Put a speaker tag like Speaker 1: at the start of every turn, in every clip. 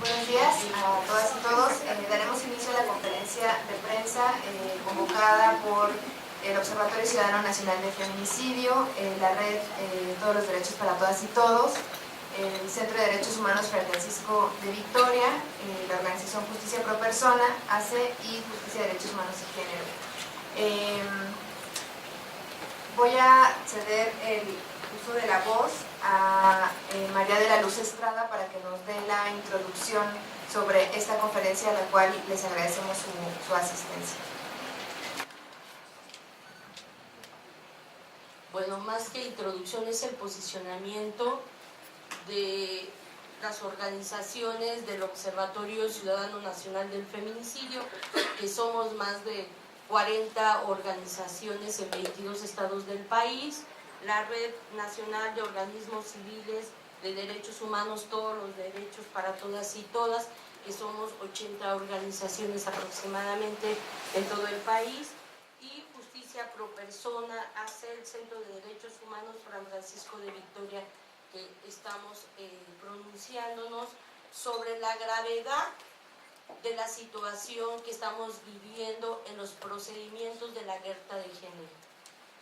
Speaker 1: Buenos días a todas y todos. Daremos inicio a la conferencia de prensa convocada por el Observatorio Ciudadano Nacional de Feminicidio, la Red Todos los Derechos para Todas y Todos, el Centro de Derechos Humanos Fray Francisco de Victoria, la organización Justicia Pro Persona, ACE y Justicia de Derechos Humanos y Género. Voy a ceder el uso de la voz a María de la Luz Estrada para que nos dé la introducción sobre esta conferencia, a la cual les agradecemos su asistencia.
Speaker 2: Bueno, más que introducción es el posicionamiento de las organizaciones del Observatorio Ciudadano Nacional del Feminicidio, que somos más de 40 organizaciones en 22 estados del país, la Red Nacional de Organismos Civiles de Derechos Humanos, Todos los Derechos para Todas y Todas, que somos 80 organizaciones aproximadamente en todo el país, y Justicia Pro Persona, hace el Centro de Derechos Humanos Fray Francisco de Victoria, que estamos pronunciándonos sobre la gravedad de la situación que estamos viviendo en los procedimientos de la alerta de género.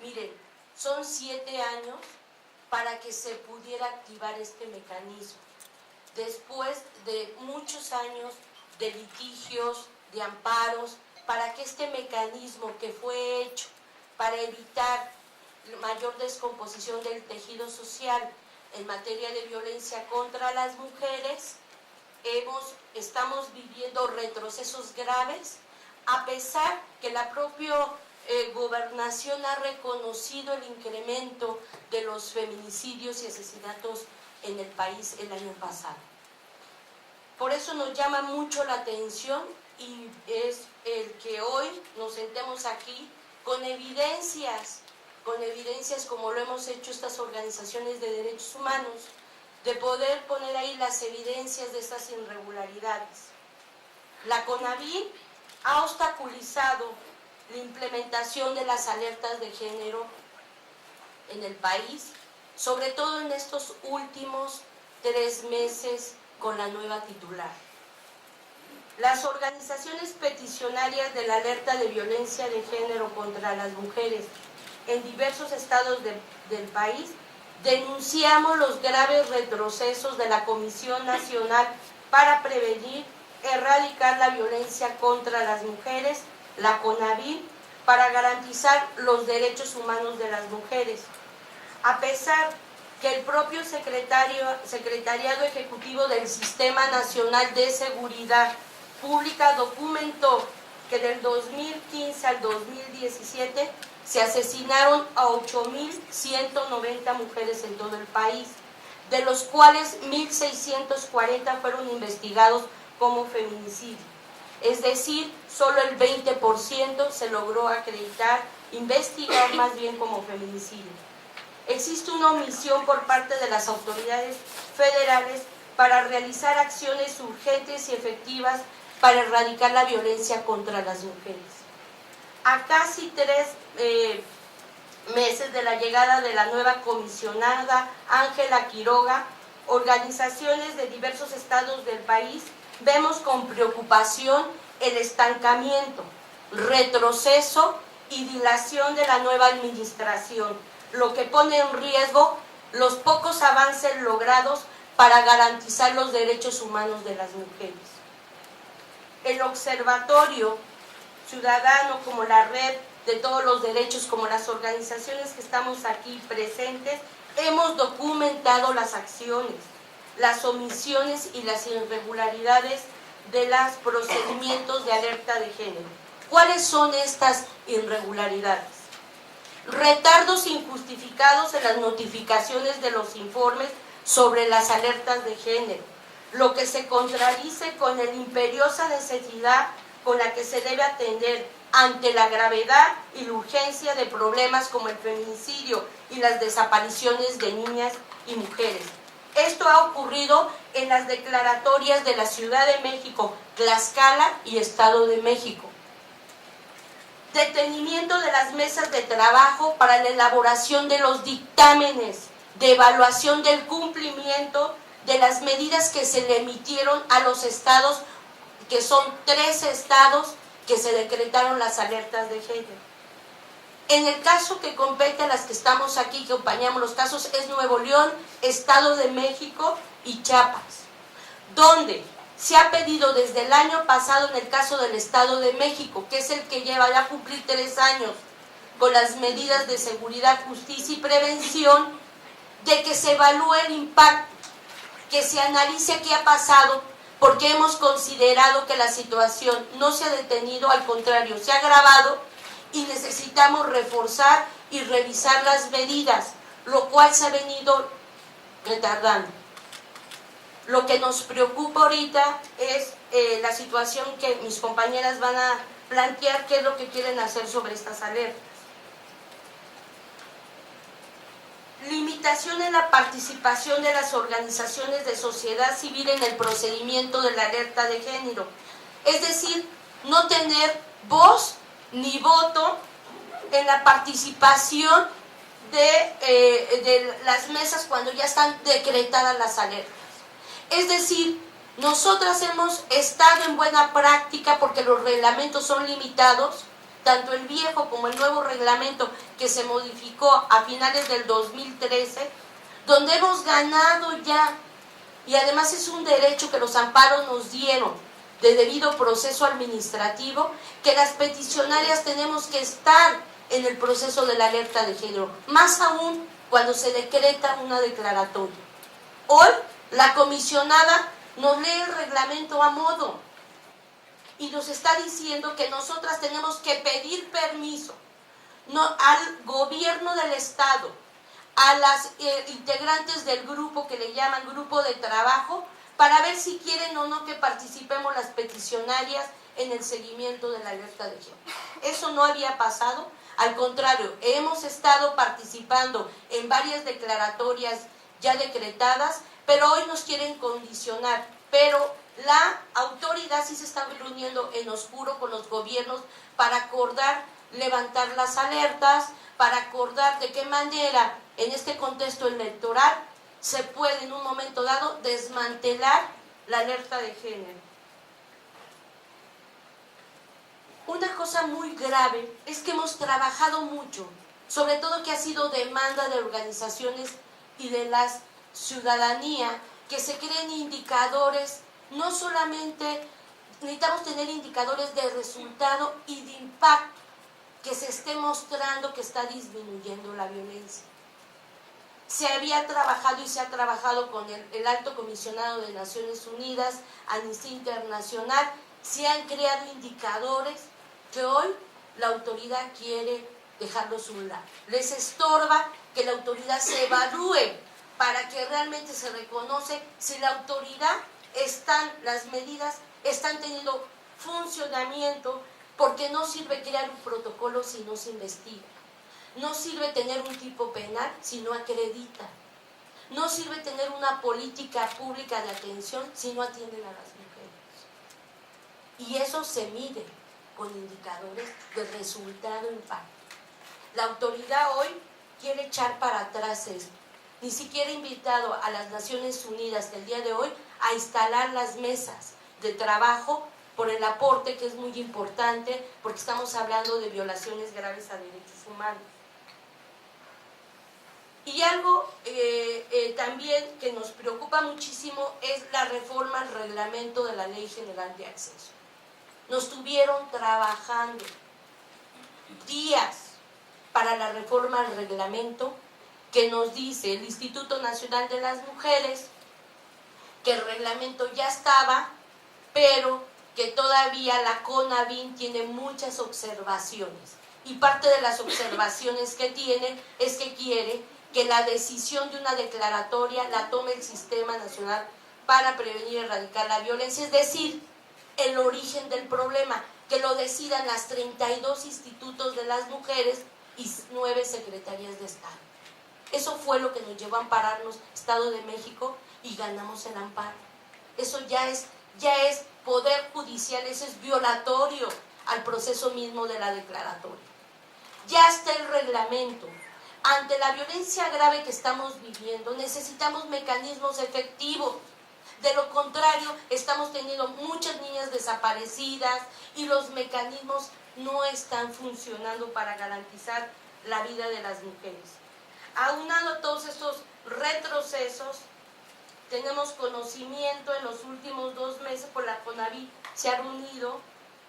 Speaker 2: Miren, son 7 años para que se pudiera activar este mecanismo. Después de muchos años de litigios, de amparos, para que este mecanismo que fue hecho para evitar mayor descomposición del tejido social en materia de violencia contra las mujeres, estamos viviendo retrocesos graves, a pesar que la propia gobernación ha reconocido el incremento de los feminicidios y asesinatos en el país el año pasado. Por eso nos llama mucho la atención y es el que hoy nos sentemos aquí con evidencias como lo hemos hecho estas organizaciones de derechos humanos, de poder poner ahí las evidencias de estas irregularidades. La CONAVI ha obstaculizado la implementación de las alertas de género en el país, sobre todo en estos últimos 3 meses con la nueva titular. Las organizaciones peticionarias de la alerta de violencia de género contra las mujeres en diversos estados del país denunciamos los graves retrocesos de la Comisión Nacional para Prevenir, Erradicar la Violencia contra las Mujeres, la CONAVI, para garantizar los derechos humanos de las mujeres. A pesar que el propio Secretariado Ejecutivo del Sistema Nacional de Seguridad Pública documentó que del 2015 al 2017 se asesinaron a 8.190 mujeres en todo el país, de los cuales 1.640 fueron investigados como feminicidio. Es decir, solo el 20% se logró acreditar, investigar más bien como feminicidio. Existe una omisión por parte de las autoridades federales para realizar acciones urgentes y efectivas para erradicar la violencia contra las mujeres. A casi 3 meses de la llegada de la nueva comisionada Ángela Quiroga, organizaciones de diversos estados del país vemos con preocupación el estancamiento, retroceso y dilación de la nueva administración, lo que pone en riesgo los pocos avances logrados para garantizar los derechos humanos de las mujeres. El Observatorio Ciudadano, como la Red de Todos los Derechos, como las organizaciones que estamos aquí presentes, hemos documentado las acciones, las omisiones y las irregularidades de los procedimientos de alerta de género. ¿Cuáles son estas irregularidades? Retardos injustificados en las notificaciones de los informes sobre las alertas de género, lo que se contradice con la imperiosa necesidad con la que se debe atender ante la gravedad y la urgencia de problemas como el feminicidio y las desapariciones de niñas y mujeres. Esto ha ocurrido en las declaratorias de la Ciudad de México, Tlaxcala y Estado de México. Detenimiento de las mesas de trabajo para la elaboración de los dictámenes de evaluación del cumplimiento de las medidas que se le emitieron a los estados, que son 13 estados que se decretaron las alertas de género. En el caso que compete a las que estamos aquí, que acompañamos los casos, es Nuevo León, Estado de México y Chiapas, donde se ha pedido desde el año pasado, en el caso del Estado de México, que es el que lleva ya a cumplir 3 años con las medidas de seguridad, justicia y prevención, de que se evalúe el impacto, que se analice qué ha pasado, porque hemos considerado que la situación no se ha detenido, al contrario, se ha agravado y necesitamos reforzar y revisar las medidas, lo cual se ha venido retardando. Lo que nos preocupa ahorita es la situación que mis compañeras van a plantear, qué es lo que quieren hacer sobre estas alertas. Limitación en la participación de las organizaciones de sociedad civil en el procedimiento de la alerta de género. Es decir, no tener voz ni voto en la participación de las mesas cuando ya están decretadas las alertas. Es decir, nosotras hemos estado en buena práctica porque los reglamentos son limitados, tanto el viejo como el nuevo reglamento que se modificó a finales del 2013, donde hemos ganado ya, y además es un derecho que los amparos nos dieron de debido proceso administrativo, que las peticionarias tenemos que estar en el proceso de la alerta de género, más aún cuando se decreta una declaratoria. Hoy la comisionada nos lee el reglamento a modo y nos está diciendo que nosotras tenemos que pedir permiso al gobierno del estado, a las integrantes del grupo que le llaman grupo de trabajo, para ver si quieren o no que participemos las peticionarias en el seguimiento de la alerta de género. Eso no había pasado, al contrario, hemos estado participando en varias declaratorias ya decretadas, pero hoy nos quieren condicionar, pero la autoridad sí se está reuniendo en oscuro con los gobiernos para acordar levantar las alertas, para acordar de qué manera en este contexto electoral se puede en un momento dado desmantelar la alerta de género. Una cosa muy grave es que hemos trabajado mucho, sobre todo que ha sido demanda de organizaciones y de la ciudadanía, que se creen indicadores, no solamente necesitamos tener indicadores de resultado y de impacto, que se esté mostrando que está disminuyendo la violencia. Se había trabajado y se ha trabajado con el Alto Comisionado de Naciones Unidas, Amnistía Internacional, se han creado indicadores que hoy la autoridad quiere dejarlos a un lado. Les estorba que la autoridad se evalúe para que realmente se reconoce si la autoridad las medidas están teniendo funcionamiento, porque no sirve crear un protocolo si no se investiga. No sirve tener un tipo penal si no acredita. No sirve tener una política pública de atención si no atienden a las mujeres. Y eso se mide con indicadores de resultado e impacto. La autoridad hoy quiere echar para atrás esto. Ni siquiera ha invitado a las Naciones Unidas el día de hoy a instalar las mesas de trabajo por el aporte que es muy importante, porque estamos hablando de violaciones graves a derechos humanos. Y algo también que nos preocupa muchísimo es la reforma al reglamento de la Ley General de Acceso. Nos tuvieron trabajando días para la reforma al reglamento, que nos dice el Instituto Nacional de las Mujeres que el reglamento ya estaba, pero que todavía la CONAVIN tiene muchas observaciones. Y parte de las observaciones que tiene es que quiere que la decisión de una declaratoria la tome el Sistema Nacional para Prevenir y Erradicar la Violencia, es decir, el origen del problema, que lo decidan las 32 institutos de las mujeres y 9 secretarías de Estado. Eso fue lo que nos llevó a ampararnos Estado de México y ganamos el amparo. Eso ya es poder judicial, eso es violatorio al proceso mismo de la declaratoria. Ya está el reglamento, ante la violencia grave que estamos viviendo, necesitamos mecanismos efectivos. De lo contrario, estamos teniendo muchas niñas desaparecidas y los mecanismos no están funcionando para garantizar la vida de las mujeres. Aunado a todos estos retrocesos, tenemos conocimiento en los últimos 2 meses, por la CONAVI se ha reunido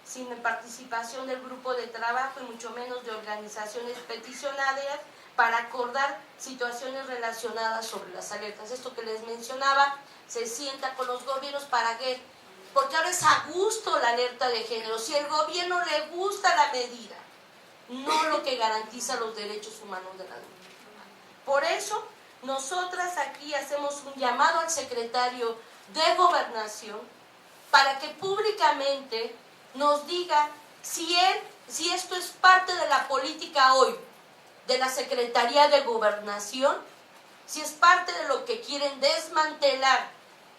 Speaker 2: sin participación del grupo de trabajo y mucho menos de organizaciones peticionarias para acordar situaciones relacionadas sobre las alertas. Esto que les mencionaba, se sienta con los gobiernos para que, porque ahora es a gusto la alerta de género, si el gobierno le gusta la medida, no lo que garantiza los derechos humanos de la mujer. Por eso, nosotras aquí hacemos un llamado al secretario de Gobernación para que públicamente nos diga si esto es parte de la política hoy de la Secretaría de Gobernación, si es parte de lo que quieren desmantelar,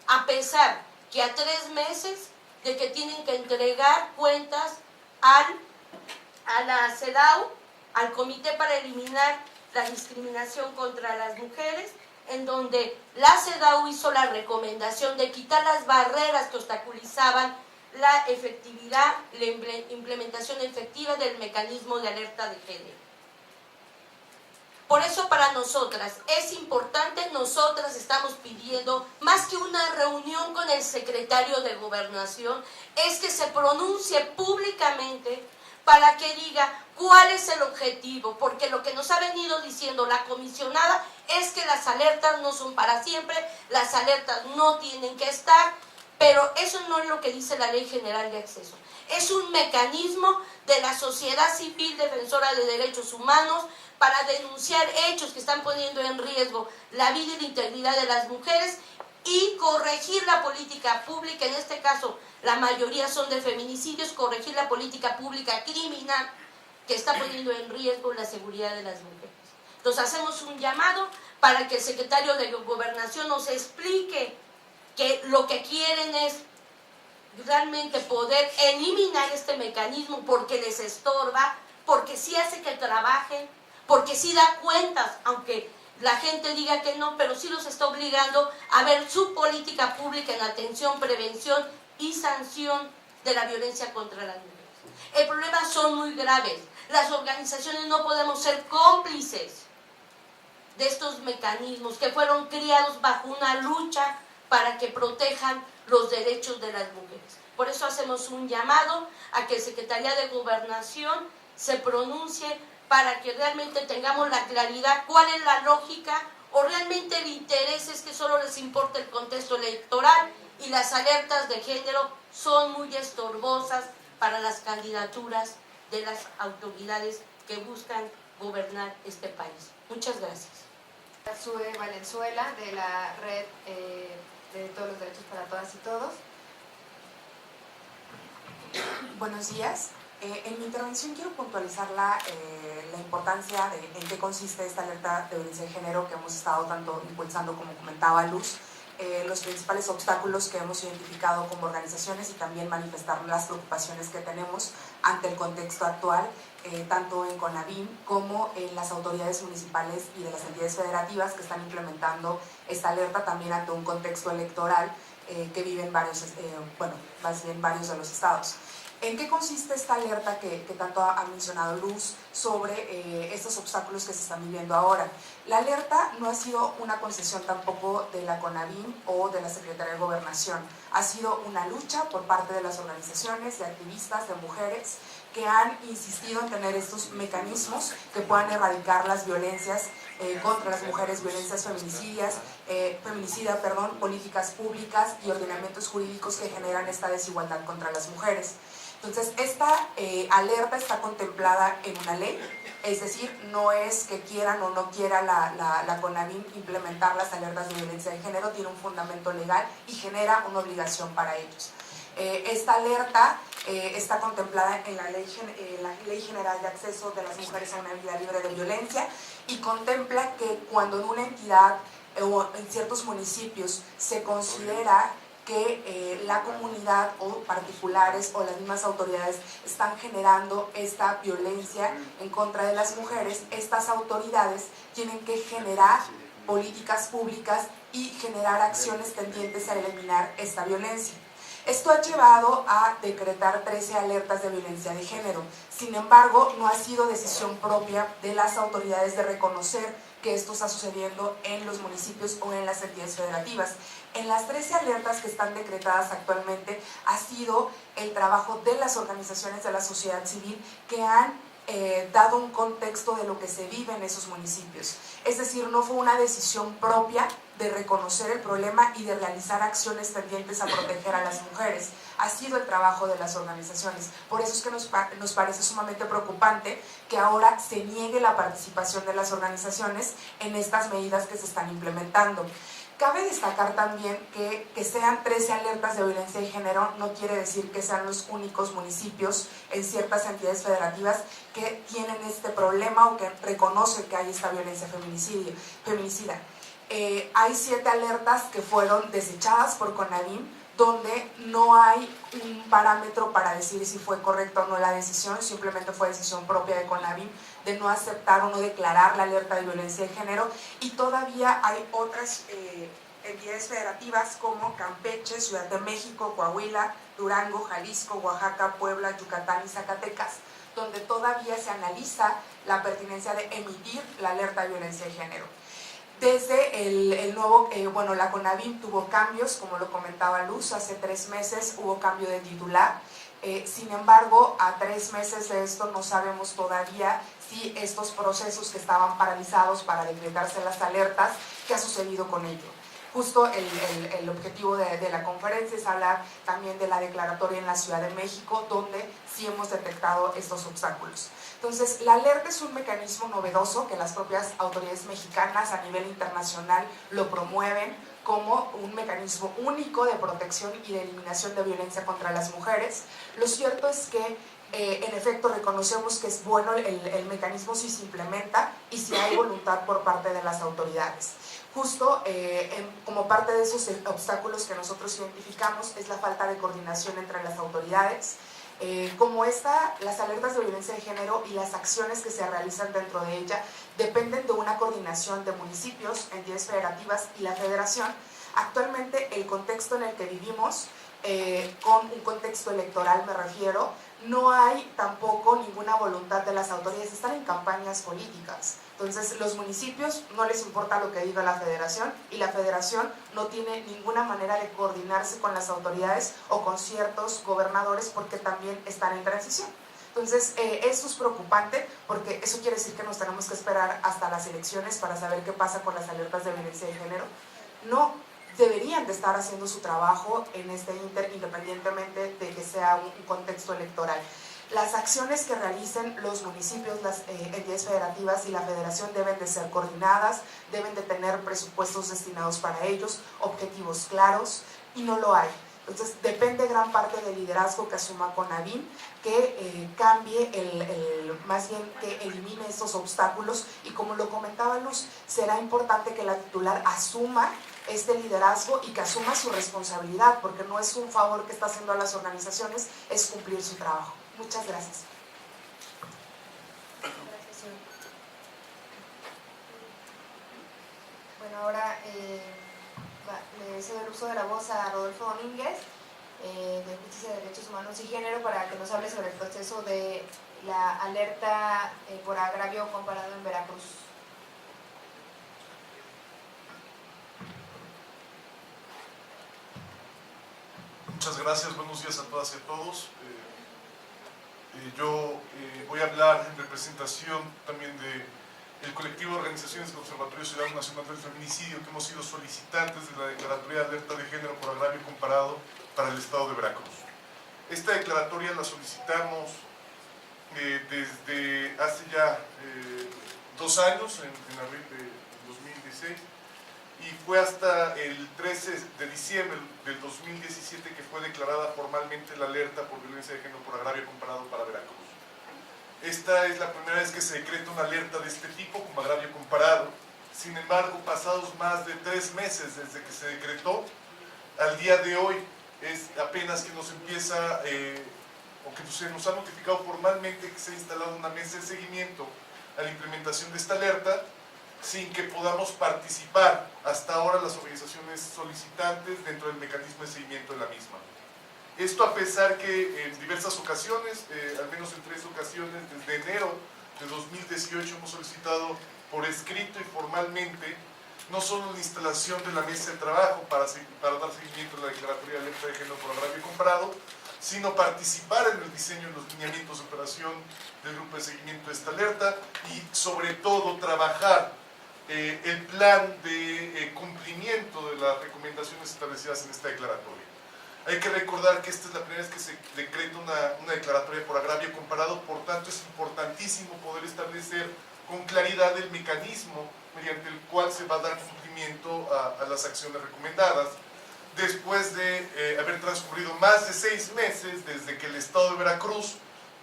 Speaker 2: a pesar que a 3 meses de que tienen que entregar cuentas a la CEDAW, al Comité para Eliminar la Discriminación contra las Mujeres, en donde la CEDAW hizo la recomendación de quitar las barreras que obstaculizaban la efectividad, la implementación efectiva del mecanismo de alerta de género. Por eso para nosotras es importante, nosotras estamos pidiendo, más que una reunión con el secretario de Gobernación, es que se pronuncie públicamente para que diga cuál es el objetivo, porque lo que nos ha venido diciendo la comisionada es que las alertas no son para siempre, las alertas no tienen que estar, pero eso no es lo que dice la Ley General de Acceso. Es un mecanismo de la sociedad civil defensora de derechos humanos para denunciar hechos que están poniendo en riesgo la vida y la integridad de las mujeres y corregir la política pública, en este caso la mayoría son de feminicidios, corregir la política pública criminal que está poniendo en riesgo la seguridad de las mujeres. Entonces hacemos un llamado para que el secretario de Gobernación nos explique que lo que quieren es realmente poder eliminar este mecanismo porque les estorba, porque sí hace que trabajen, porque sí da cuentas, aunque la gente diga que no, pero sí los está obligando a ver su política pública en atención, prevención y sanción de la violencia contra las mujeres. El problema son muy graves. Las organizaciones no podemos ser cómplices de estos mecanismos que fueron criados bajo una lucha para que protejan los derechos de las mujeres. Por eso hacemos un llamado a que la Secretaría de Gobernación se pronuncie para que realmente tengamos la claridad cuál es la lógica o realmente el interés es que solo les importa el contexto electoral y las alertas de género son muy estorbosas para las candidaturas de las autoridades que buscan gobernar este país. Muchas gracias.
Speaker 1: Sue Valenzuela, de la Red de Todos los Derechos para Todas y Todos.
Speaker 3: Buenos días. En mi intervención quiero puntualizar la importancia de en qué consiste esta alerta de violencia de género que hemos estado tanto impulsando como comentaba Luz, los principales obstáculos que hemos identificado como organizaciones y también manifestar las preocupaciones que tenemos ante el contexto actual, tanto en CONAVIM como en las autoridades municipales y de las entidades federativas que están implementando esta alerta también ante un contexto electoral que viven varios de los estados. ¿En qué consiste esta alerta que tanto ha mencionado Luz sobre estos obstáculos que se están viviendo ahora? La alerta no ha sido una concesión tampoco de la CONAVIM o de la Secretaría de Gobernación. Ha sido una lucha por parte de las organizaciones, de activistas, de mujeres, que han insistido en tener estos mecanismos que puedan erradicar las violencias contra las mujeres, violencias feminicidas, políticas públicas y ordenamientos jurídicos que generan esta desigualdad contra las mujeres. Entonces, esta alerta está contemplada en una ley, es decir, no es que quieran o no quiera la CONAVIM implementar las alertas de violencia de género, tiene un fundamento legal y genera una obligación para ellos. Esta alerta está contemplada en la Ley General de Acceso de las Mujeres a una Vida Libre de Violencia y contempla que cuando en una entidad o en ciertos municipios se considera que la comunidad o particulares o las mismas autoridades están generando esta violencia en contra de las mujeres, estas autoridades tienen que generar políticas públicas y generar acciones tendientes a eliminar esta violencia. Esto ha llevado a decretar 13 alertas de violencia de género. Sin embargo, no ha sido decisión propia de las autoridades de reconocer que esto está sucediendo en los municipios o en las entidades federativas. En las 13 alertas que están decretadas actualmente ha sido el trabajo de las organizaciones de la sociedad civil que han dado un contexto de lo que se vive en esos municipios. Es decir, no fue una decisión propia de reconocer el problema y de realizar acciones tendientes a proteger a las mujeres. Ha sido el trabajo de las organizaciones. Por eso es que nos parece sumamente preocupante que ahora se niegue la participación de las organizaciones en estas medidas que se están implementando. Cabe destacar también que sean 13 alertas de violencia de género no quiere decir que sean los únicos municipios en ciertas entidades federativas que tienen este problema o que reconocen que hay esta violencia feminicida. Hay 7 alertas que fueron desechadas por CONAVIM, donde no hay un parámetro para decir si fue correcta o no la decisión, simplemente fue decisión propia de CONAVIM de no aceptar o no declarar la alerta de violencia de género, y todavía hay otras entidades federativas como Campeche, Ciudad de México, Coahuila, Durango, Jalisco, Oaxaca, Puebla, Yucatán y Zacatecas, donde todavía se analiza la pertinencia de emitir la alerta de violencia de género. Desde el nuevo, la CONAVIM tuvo cambios, como lo comentaba Luz, hace 3 meses hubo cambio de titular. Sin embargo, a 3 meses de esto no sabemos todavía si estos procesos que estaban paralizados para decretarse las alertas, ¿qué ha sucedido con ello? Justo el objetivo de la conferencia es hablar también de la declaratoria en la Ciudad de México, donde sí hemos detectado estos obstáculos. Entonces, la alerta es un mecanismo novedoso que las propias autoridades mexicanas a nivel internacional lo promueven como un mecanismo único de protección y de eliminación de violencia contra las mujeres. Lo cierto es que en efecto reconocemos que es bueno el mecanismo si se implementa y si hay voluntad por parte de las autoridades. Justo como parte de esos obstáculos que nosotros identificamos es la falta de coordinación entre las autoridades. Las alertas de violencia de género y las acciones que se realizan dentro de ella dependen de una coordinación de municipios, entidades federativas y la federación. Actualmente el contexto en el que vivimos, con un contexto electoral me refiero, no hay tampoco ninguna voluntad de las autoridades, están en campañas políticas. Entonces los municipios no les importa lo que diga la federación y la federación no tiene ninguna manera de coordinarse con las autoridades o con ciertos gobernadores porque también están en transición. Entonces eso es preocupante porque eso quiere decir que nos tenemos que esperar hasta las elecciones para saber qué pasa con las alertas de violencia de género. No deberían de estar haciendo su trabajo en este independientemente de que sea un contexto electoral. Las acciones que realicen los municipios, las entidades federativas y la federación deben de ser coordinadas, deben de tener presupuestos destinados para ellos, objetivos claros, y no lo hay. Entonces depende gran parte del liderazgo que asuma CONAVIM, que cambie, más bien que elimine estos obstáculos, y como lo comentaba Luz, será importante que la titular asuma este liderazgo y que asuma su responsabilidad, porque no es un favor que está haciendo a las organizaciones, es cumplir su trabajo. Muchas gracias.
Speaker 1: Bueno, ahora le cedo el uso de la voz a Rodolfo Domínguez, de Justicia, Derechos Humanos y Género, para que nos hable sobre el proceso de la alerta por agravio comparado en Veracruz.
Speaker 4: Muchas gracias, buenos días a todas y a todos. Yo voy a hablar en representación también del colectivo de organizaciones del Observatorio Ciudadano Nacional del Feminicidio, que hemos sido solicitantes de la declaratoria de alerta de género por agravio comparado para el estado de Veracruz. Esta declaratoria la solicitamos desde hace ya 2 años, en abril de 2016, y fue hasta el 13 de diciembre del 2017 que fue declarada formalmente la alerta por violencia de género por agravio comparado para Veracruz. Esta es la primera vez que se decreta una alerta de este tipo como agravio comparado. Sin embargo, pasados más de 3 meses desde que se decretó, al día de hoy es apenas que nos empieza, o que se nos ha notificado formalmente que se ha instalado una mesa de seguimiento a la implementación de esta alerta, sin que podamos participar hasta ahora las organizaciones solicitantes dentro del mecanismo de seguimiento de la misma. Esto a pesar que en diversas ocasiones, al menos en 3 ocasiones, desde enero de 2018 hemos solicitado por escrito y formalmente no solo la instalación de la mesa de trabajo para dar seguimiento a la declaratoria de alerta de género por agravio comparado, sino participar en el diseño de los lineamientos de operación del grupo de seguimiento de esta alerta y sobre todo trabajar el plan de cumplimiento de las recomendaciones establecidas en esta declaratoria. Hay que recordar que esta es la primera vez que se decreta una declaratoria por agravio comparado, por tanto es importantísimo poder establecer con claridad el mecanismo mediante el cual se va a dar cumplimiento a las acciones recomendadas, después de haber transcurrido más de 6 meses desde que el Estado de Veracruz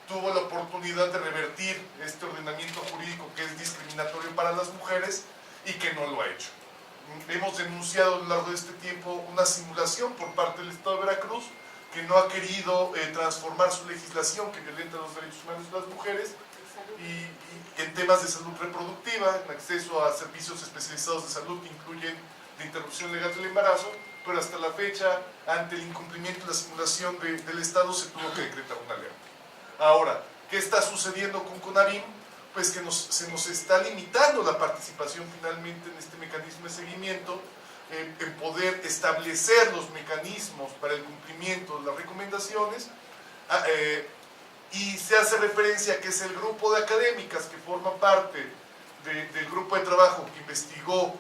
Speaker 4: tuvo la oportunidad de revertir este ordenamiento jurídico que es discriminatorio para las mujeres y que no lo ha hecho. Hemos denunciado a lo largo de este tiempo una simulación por parte del Estado de Veracruz que no ha querido transformar su legislación que violenta los derechos humanos de las mujeres y en temas de salud reproductiva, en acceso a servicios especializados de salud que incluyen la interrupción legal del embarazo, pero hasta la fecha, ante el incumplimiento de la simulación del Estado, se tuvo que decretar una alerta. Ahora, ¿qué está sucediendo con CONAVIM? Pues que se nos está limitando la participación finalmente en este mecanismo de seguimiento, en poder establecer los mecanismos para el cumplimiento de las recomendaciones, y se hace referencia a que es el grupo de académicas que forma parte del grupo de trabajo que investigó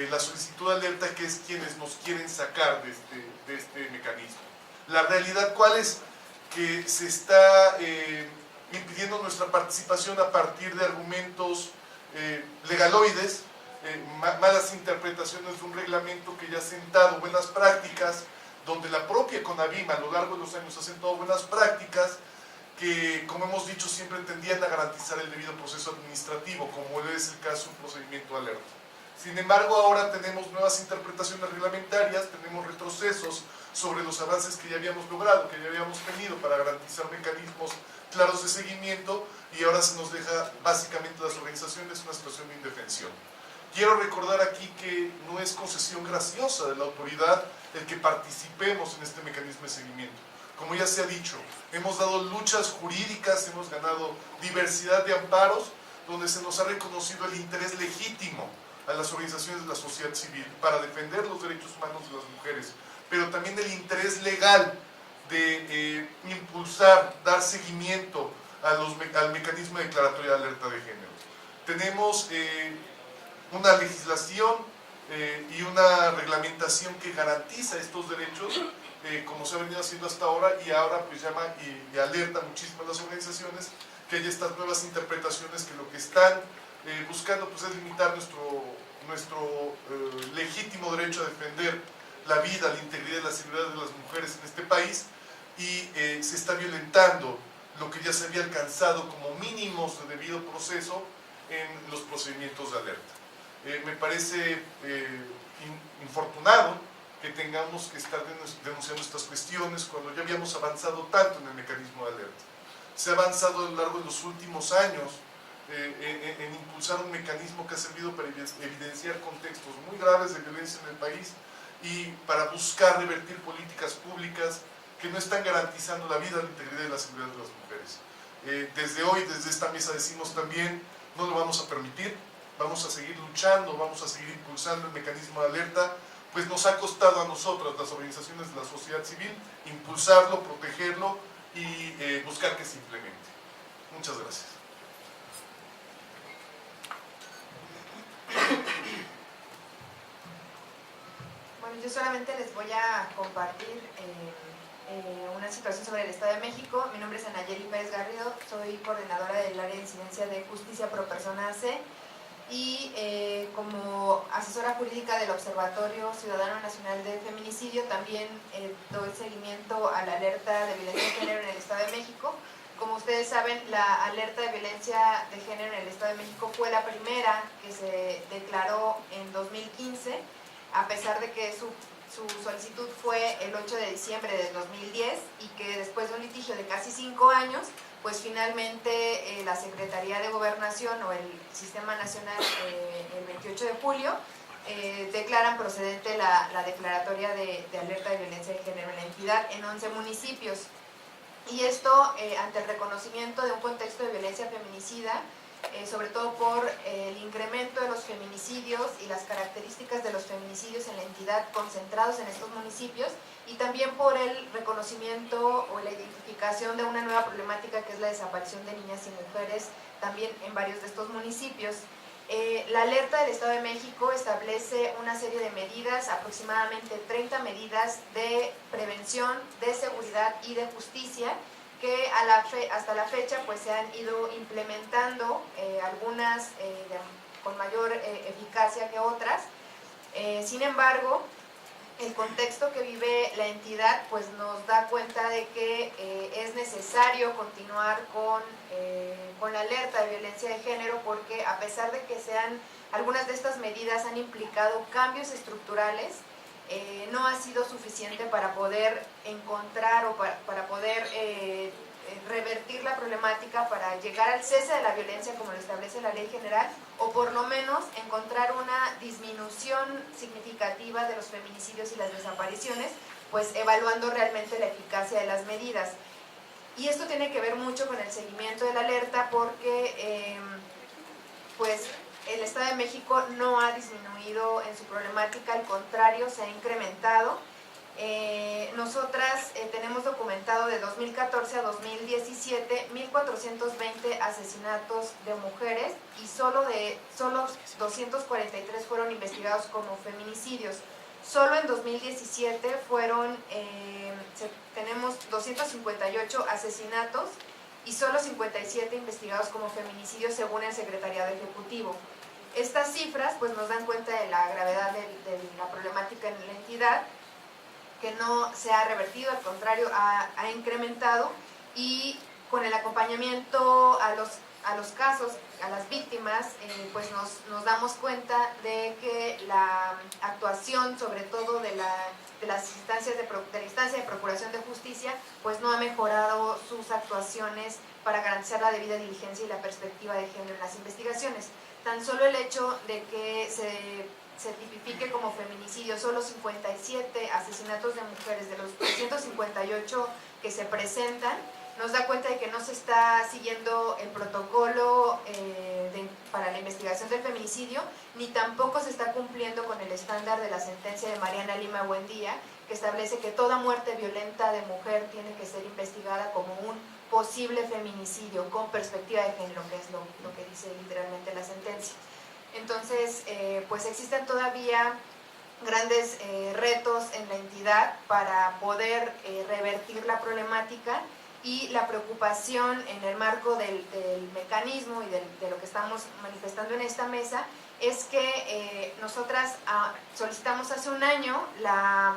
Speaker 4: la solicitud de alerta, que es quienes nos quieren sacar de este mecanismo. La realidad, ¿cuál es? Que se está impidiendo nuestra participación a partir de argumentos legaloides, malas interpretaciones de un reglamento que ya ha sentado buenas prácticas, donde la propia CONAVIM a lo largo de los años ha sentado buenas prácticas que, como hemos dicho, siempre tendían a garantizar el debido proceso administrativo, como es el caso de un procedimiento de alerta. Sin embargo, ahora tenemos nuevas interpretaciones reglamentarias, tenemos retrocesos sobre los avances que ya habíamos logrado, que ya habíamos tenido para garantizar mecanismos claros de seguimiento, y ahora se nos deja básicamente las organizaciones una situación de indefensión. Quiero recordar aquí que no es concesión graciosa de la autoridad el que participemos en este mecanismo de seguimiento. Como ya se ha dicho, hemos dado luchas jurídicas, hemos ganado diversidad de amparos, donde se nos ha reconocido el interés legítimo a las organizaciones de la sociedad civil para defender los derechos humanos de las mujeres, pero también el interés legal de impulsar, dar seguimiento al mecanismo de declaratoria de alerta de género. Tenemos una legislación y una reglamentación que garantiza estos derechos, como se ha venido haciendo hasta ahora, y ahora pues llama y alerta muchísimo a las organizaciones que hay estas nuevas interpretaciones que lo que están buscando pues es limitar nuestro legítimo derecho a defender la vida, la integridad y la seguridad de las mujeres en este país, y se está violentando lo que ya se había alcanzado como mínimos de debido proceso en los procedimientos de alerta. Me parece infortunado que tengamos que estar denunciando estas cuestiones cuando ya habíamos avanzado tanto en el mecanismo de alerta. Se ha avanzado a lo largo de los últimos años en impulsar un mecanismo que ha servido para evidenciar contextos muy graves de violencia en el país y para buscar revertir políticas públicas que no están garantizando la vida, la integridad y la seguridad de las mujeres. Desde hoy, desde esta mesa decimos también, no lo vamos a permitir, vamos a seguir luchando, vamos a seguir impulsando el mecanismo de alerta, pues nos ha costado a nosotras, las organizaciones de la sociedad civil, impulsarlo, protegerlo y buscar que se implemente. Muchas gracias.
Speaker 1: Bueno, yo solamente les voy a compartir una situación sobre el Estado de México. Mi nombre es Anayeli Pérez Garrido, soy coordinadora del área de incidencia de Justicia Pro Persona AC y como asesora jurídica del Observatorio Ciudadano Nacional de Feminicidio también doy seguimiento a la alerta de violencia de género en el Estado de México. Como ustedes saben, la alerta de violencia de género en el Estado de México fue la primera que se declaró en 2015, a pesar de que su su solicitud fue el 8 de diciembre del 2010 y que después de un litigio de casi 5 años, pues finalmente la Secretaría de Gobernación o el Sistema Nacional el 28 de julio declaran procedente la declaratoria de alerta de violencia de género en la entidad en 11 municipios. Y esto ante el reconocimiento de un contexto de violencia feminicida, sobre todo por el incremento de los feminicidios y las características de los feminicidios en la entidad concentrados en estos municipios, y también por el reconocimiento o la identificación de una nueva problemática que es la desaparición de niñas y mujeres también en varios de estos municipios. La alerta del Estado de México establece una serie de medidas, aproximadamente 30 medidas de prevención, de seguridad y de justicia, que hasta la fecha pues se han ido implementando, algunas con mayor eficacia que otras. Sin embargo, el contexto que vive la entidad pues nos da cuenta de que es necesario continuar con la alerta de violencia de género, porque a pesar de que algunas de estas medidas han implicado cambios estructurales, no ha sido suficiente para poder encontrar o para poder revertir la problemática, para llegar al cese de la violencia como lo establece la ley general, o por lo menos encontrar una disminución significativa de los feminicidios y las desapariciones, pues evaluando realmente la eficacia de las medidas. Y esto tiene que ver mucho con el seguimiento de la alerta, porque pues el Estado de México no ha disminuido en su problemática, al contrario, se ha incrementado. Nosotras tenemos documentado de 2014 a 2017 1.420 asesinatos de mujeres, y solo 243 fueron investigados como feminicidios. Solo en 2017 tenemos 258 asesinatos y solo 57 investigados como feminicidios según el Secretariado Ejecutivo. Estas cifras pues nos dan cuenta de la gravedad de la problemática en la entidad, que no se ha revertido, al contrario ha incrementado, y con el acompañamiento a los casos, a las víctimas, pues nos damos cuenta de que la actuación, sobre todo de la instancia de procuración de justicia, pues no ha mejorado sus actuaciones para garantizar la debida diligencia y la perspectiva de género en las investigaciones. Tan solo el hecho de que se tipifique como feminicidio solo 57 asesinatos de mujeres de los 358 que se presentan, nos da cuenta de que no se está siguiendo el protocolo para la investigación del feminicidio, ni tampoco se está cumpliendo con el estándar de la sentencia de Mariana Lima Buendía, que establece que toda muerte violenta de mujer tiene que ser investigada como un posible feminicidio con perspectiva de género, que es lo que dice literalmente la sentencia. Entonces, pues existen todavía grandes retos en la entidad para poder revertir la problemática, y la preocupación en el marco del mecanismo y de lo que estamos manifestando en esta mesa es que nosotras solicitamos hace un año la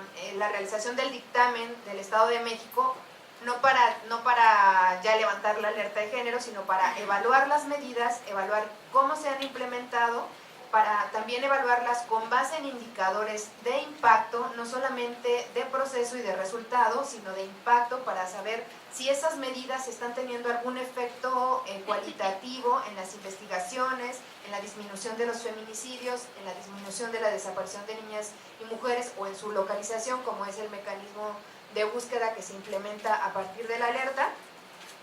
Speaker 1: realización del dictamen del Estado de México, no para ya levantar la alerta de género, sino para evaluar las medidas, evaluar cómo se han implementado, para también evaluarlas con base en indicadores de impacto, no solamente de proceso y de resultado, sino de impacto, para saber si esas medidas están teniendo algún efecto cualitativo en las investigaciones, en la disminución de los feminicidios, en la disminución de la desaparición de niñas y mujeres, o en su localización, como es el mecanismo de búsqueda que se implementa a partir de la alerta.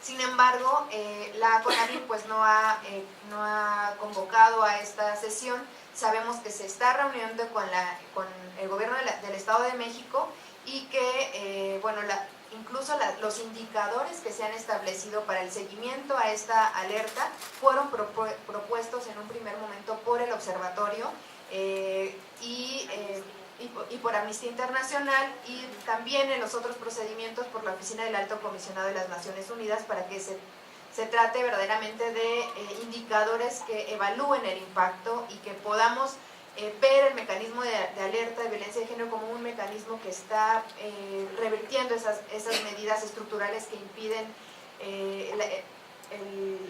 Speaker 1: Sin embargo, la CONAVIM pues no ha convocado a esta sesión. Sabemos que se está reuniendo con el gobierno del Estado de México, y que incluso los indicadores que se han establecido para el seguimiento a esta alerta fueron propuestos en un primer momento por el observatorio y por Amnistía Internacional, y también en los otros procedimientos por la Oficina del Alto Comisionado de las Naciones Unidas, para que se trate verdaderamente de indicadores que evalúen el impacto y que podamos ver el mecanismo de alerta de violencia de género como un mecanismo que está revirtiendo esas medidas estructurales que impiden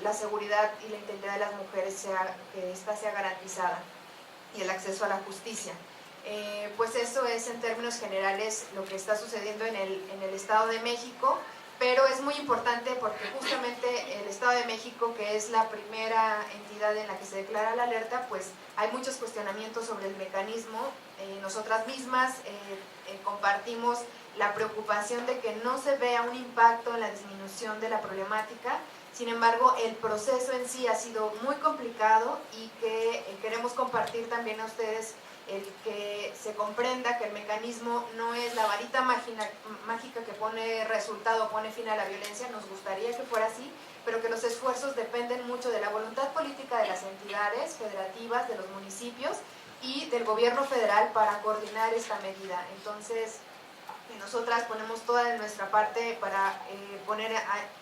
Speaker 1: la seguridad y la integridad de las mujeres, que ésta sea garantizada, y el acceso a la justicia. Pues eso es en términos generales lo que está sucediendo en el Estado de México, pero es muy importante porque justamente el Estado de México, que es la primera entidad en la que se declara la alerta, pues hay muchos cuestionamientos sobre el mecanismo. Nosotras mismas compartimos la preocupación de que no se vea un impacto en la disminución de la problemática. Sin embargo, el proceso en sí ha sido muy complicado y que queremos compartir también a ustedes el que se comprenda que el mecanismo no es la varita mágica que pone resultado, pone fin a la violencia. Nos gustaría que fuera así, pero que los esfuerzos dependen mucho de la voluntad política de las entidades federativas, de los municipios y del gobierno federal para coordinar esta medida. Entonces, nosotras ponemos toda de nuestra parte para poner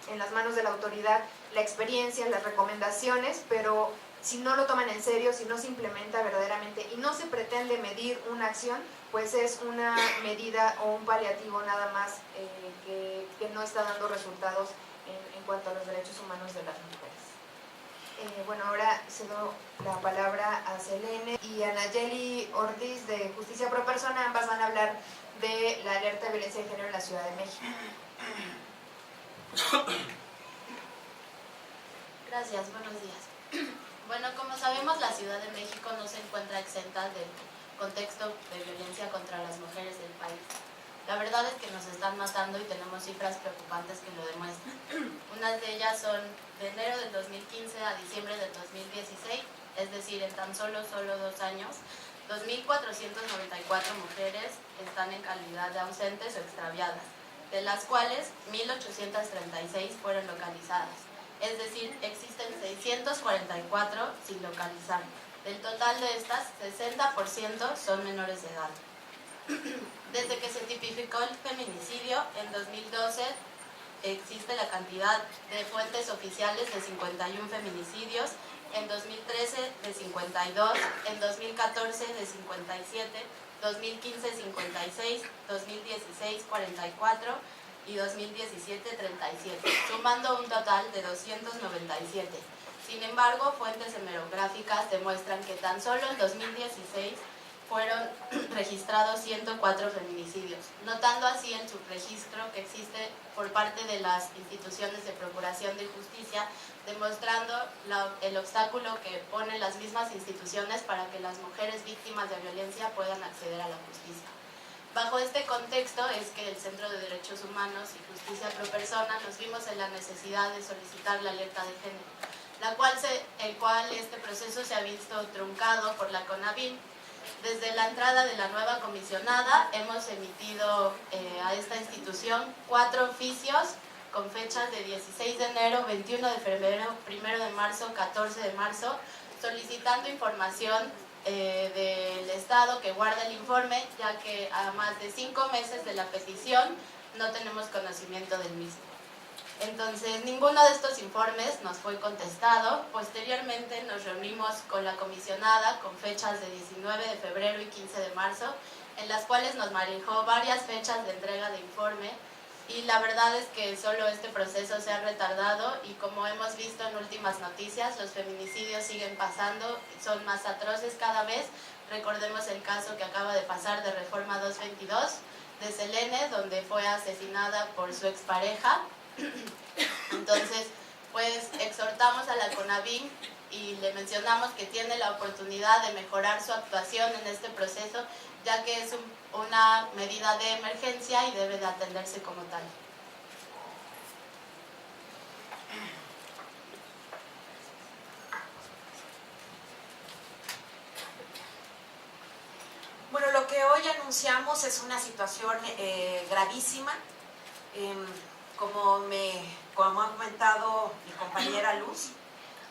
Speaker 1: en las manos de la autoridad la experiencia, las recomendaciones, pero si no lo toman en serio, si no se implementa verdaderamente y no se pretende medir una acción, pues es una medida o un paliativo nada más que no está dando resultados en cuanto a los derechos humanos de las mujeres. Bueno, ahora cedo la palabra a Selene y a Nayeli Ortiz de Justicia Pro Persona. Ambas van a hablar de la alerta de violencia de género en la Ciudad de México.
Speaker 5: Gracias, buenos días. Bueno, como sabemos, la Ciudad de México no se encuentra exenta del contexto de violencia contra las mujeres del país. La verdad es que nos están matando y tenemos cifras preocupantes que lo demuestran. Unas de ellas son de enero del 2015 a diciembre del 2016, es decir, en tan solo 2 años, 2.494 mujeres están en calidad de ausentes o extraviadas, de las cuales 1.836 fueron localizadas. Es decir, existen 644 sin localizar. Del total de estas, 60% son menores de edad. Desde que se tipificó el feminicidio, en 2012 existe la cantidad de fuentes oficiales de 51 feminicidios, en 2013 de 52, en 2014 de 57, 2015 56, 2016 44 y 2017 37, sumando un total de 297. Sin embargo, fuentes hemerográficas demuestran que tan solo en 2016 fueron registrados 104 feminicidios, notando así el subregistro que existe por parte de las instituciones de procuración de justicia, demostrando el obstáculo que ponen las mismas instituciones para que las mujeres víctimas de violencia puedan acceder a la justicia. Bajo este contexto es que el Centro de Derechos Humanos y Justicia Pro Persona nos vimos en la necesidad de solicitar la alerta de género, el cual este proceso se ha visto truncado por la CONAVIM. Desde la entrada de la nueva comisionada hemos emitido a esta institución 4 oficios con fechas de 16 de enero, 21 de febrero, 1 de marzo, 14 de marzo, solicitando información del Estado que guarda el informe, ya que a más de 5 meses de la petición no tenemos conocimiento del mismo. Entonces, ninguno de estos informes nos fue contestado. Posteriormente nos reunimos con la comisionada con fechas de 19 de febrero y 15 de marzo, en las cuales nos manejó varias fechas de entrega de informe, y la verdad es que solo este proceso se ha retardado, y como hemos visto en últimas noticias, los feminicidios siguen pasando, son más atroces cada vez. Recordemos el caso que acaba de pasar de Reforma 222 de Selene, donde fue asesinada por su expareja. Entonces, pues exhortamos a la CONAVIM y le mencionamos que tiene la oportunidad de mejorar su actuación en este proceso, ya que es una medida de emergencia y debe de atenderse como tal.
Speaker 6: Bueno, lo que hoy anunciamos es una situación gravísima. Como ha comentado mi compañera Luz,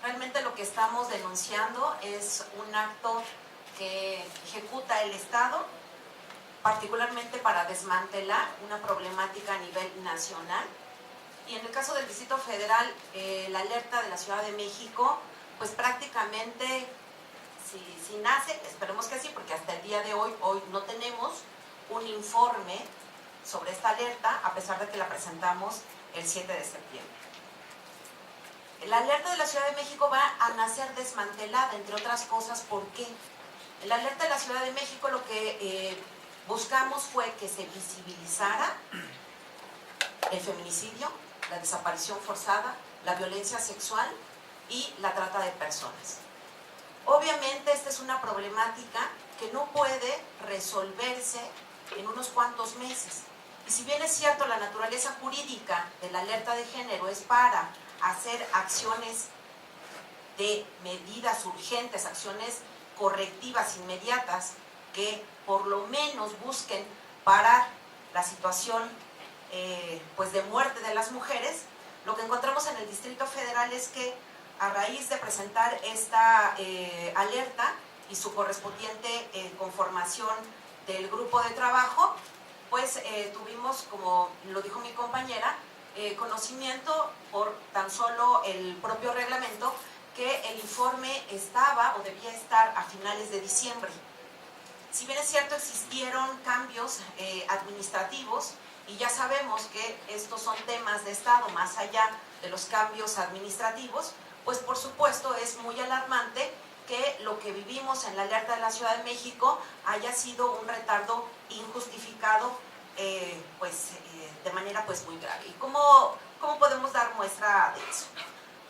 Speaker 6: realmente lo que estamos denunciando es un acto que ejecuta el Estado, particularmente para desmantelar una problemática a nivel nacional. Y en el caso del Distrito Federal, la alerta de la Ciudad de México, pues prácticamente, si nace, esperemos que sí, porque hasta el día de hoy no tenemos un informe sobre esta alerta, a pesar de que la presentamos el 7 de septiembre. La alerta de la Ciudad de México va a nacer desmantelada, entre otras cosas. ¿Por qué? En la alerta de la Ciudad de México lo que buscamos fue que se visibilizara el feminicidio, la desaparición forzada, la violencia sexual y la trata de personas. Obviamente esta es una problemática que no puede resolverse en unos cuantos meses. Y si bien es cierto, la naturaleza jurídica de la alerta de género es para hacer acciones de medidas urgentes, acciones correctivas inmediatas que por lo menos busquen parar la situación pues de muerte de las mujeres, lo que encontramos en el Distrito Federal es que a raíz de presentar esta alerta y su correspondiente conformación del grupo de trabajo, pues tuvimos, como lo dijo mi compañera, conocimiento por tan solo el propio reglamento que el informe estaba o debía estar a finales de diciembre. Si bien es cierto, existieron cambios administrativos y ya sabemos que estos son temas de Estado más allá de los cambios administrativos, pues por supuesto es muy alarmante que lo que vivimos en la alerta de la Ciudad de México haya sido un retardo injustificado de manera pues muy grave. ¿Y cómo podemos dar muestra de eso?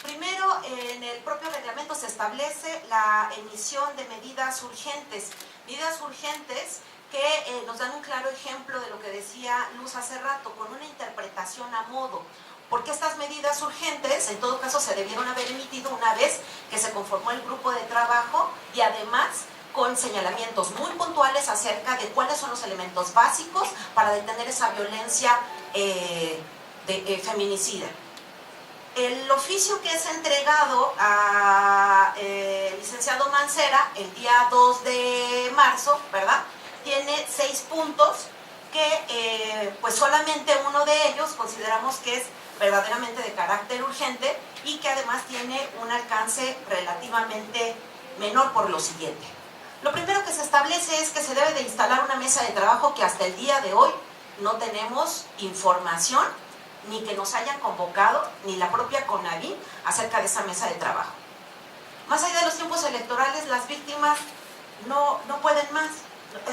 Speaker 6: Primero, en el propio reglamento se establece la emisión de medidas urgentes que nos dan un claro ejemplo de lo que decía Luz hace rato, con una interpretación a modo, porque estas medidas urgentes en todo caso se debieron haber emitido una vez que se conformó el grupo de trabajo y además con señalamientos muy puntuales acerca de cuáles son los elementos básicos para detener esa violencia feminicida. El oficio que es entregado al licenciado Mancera el día 2 de marzo, ¿verdad?, tiene 6 puntos que pues solamente uno de ellos consideramos que es verdaderamente de carácter urgente y que además tiene un alcance relativamente menor por lo siguiente. Lo primero que se establece es que se debe de instalar una mesa de trabajo que hasta el día de hoy no tenemos información ni que nos hayan convocado, ni la propia CONAVI acerca de esa mesa de trabajo. Más allá de los tiempos electorales, las víctimas no pueden más.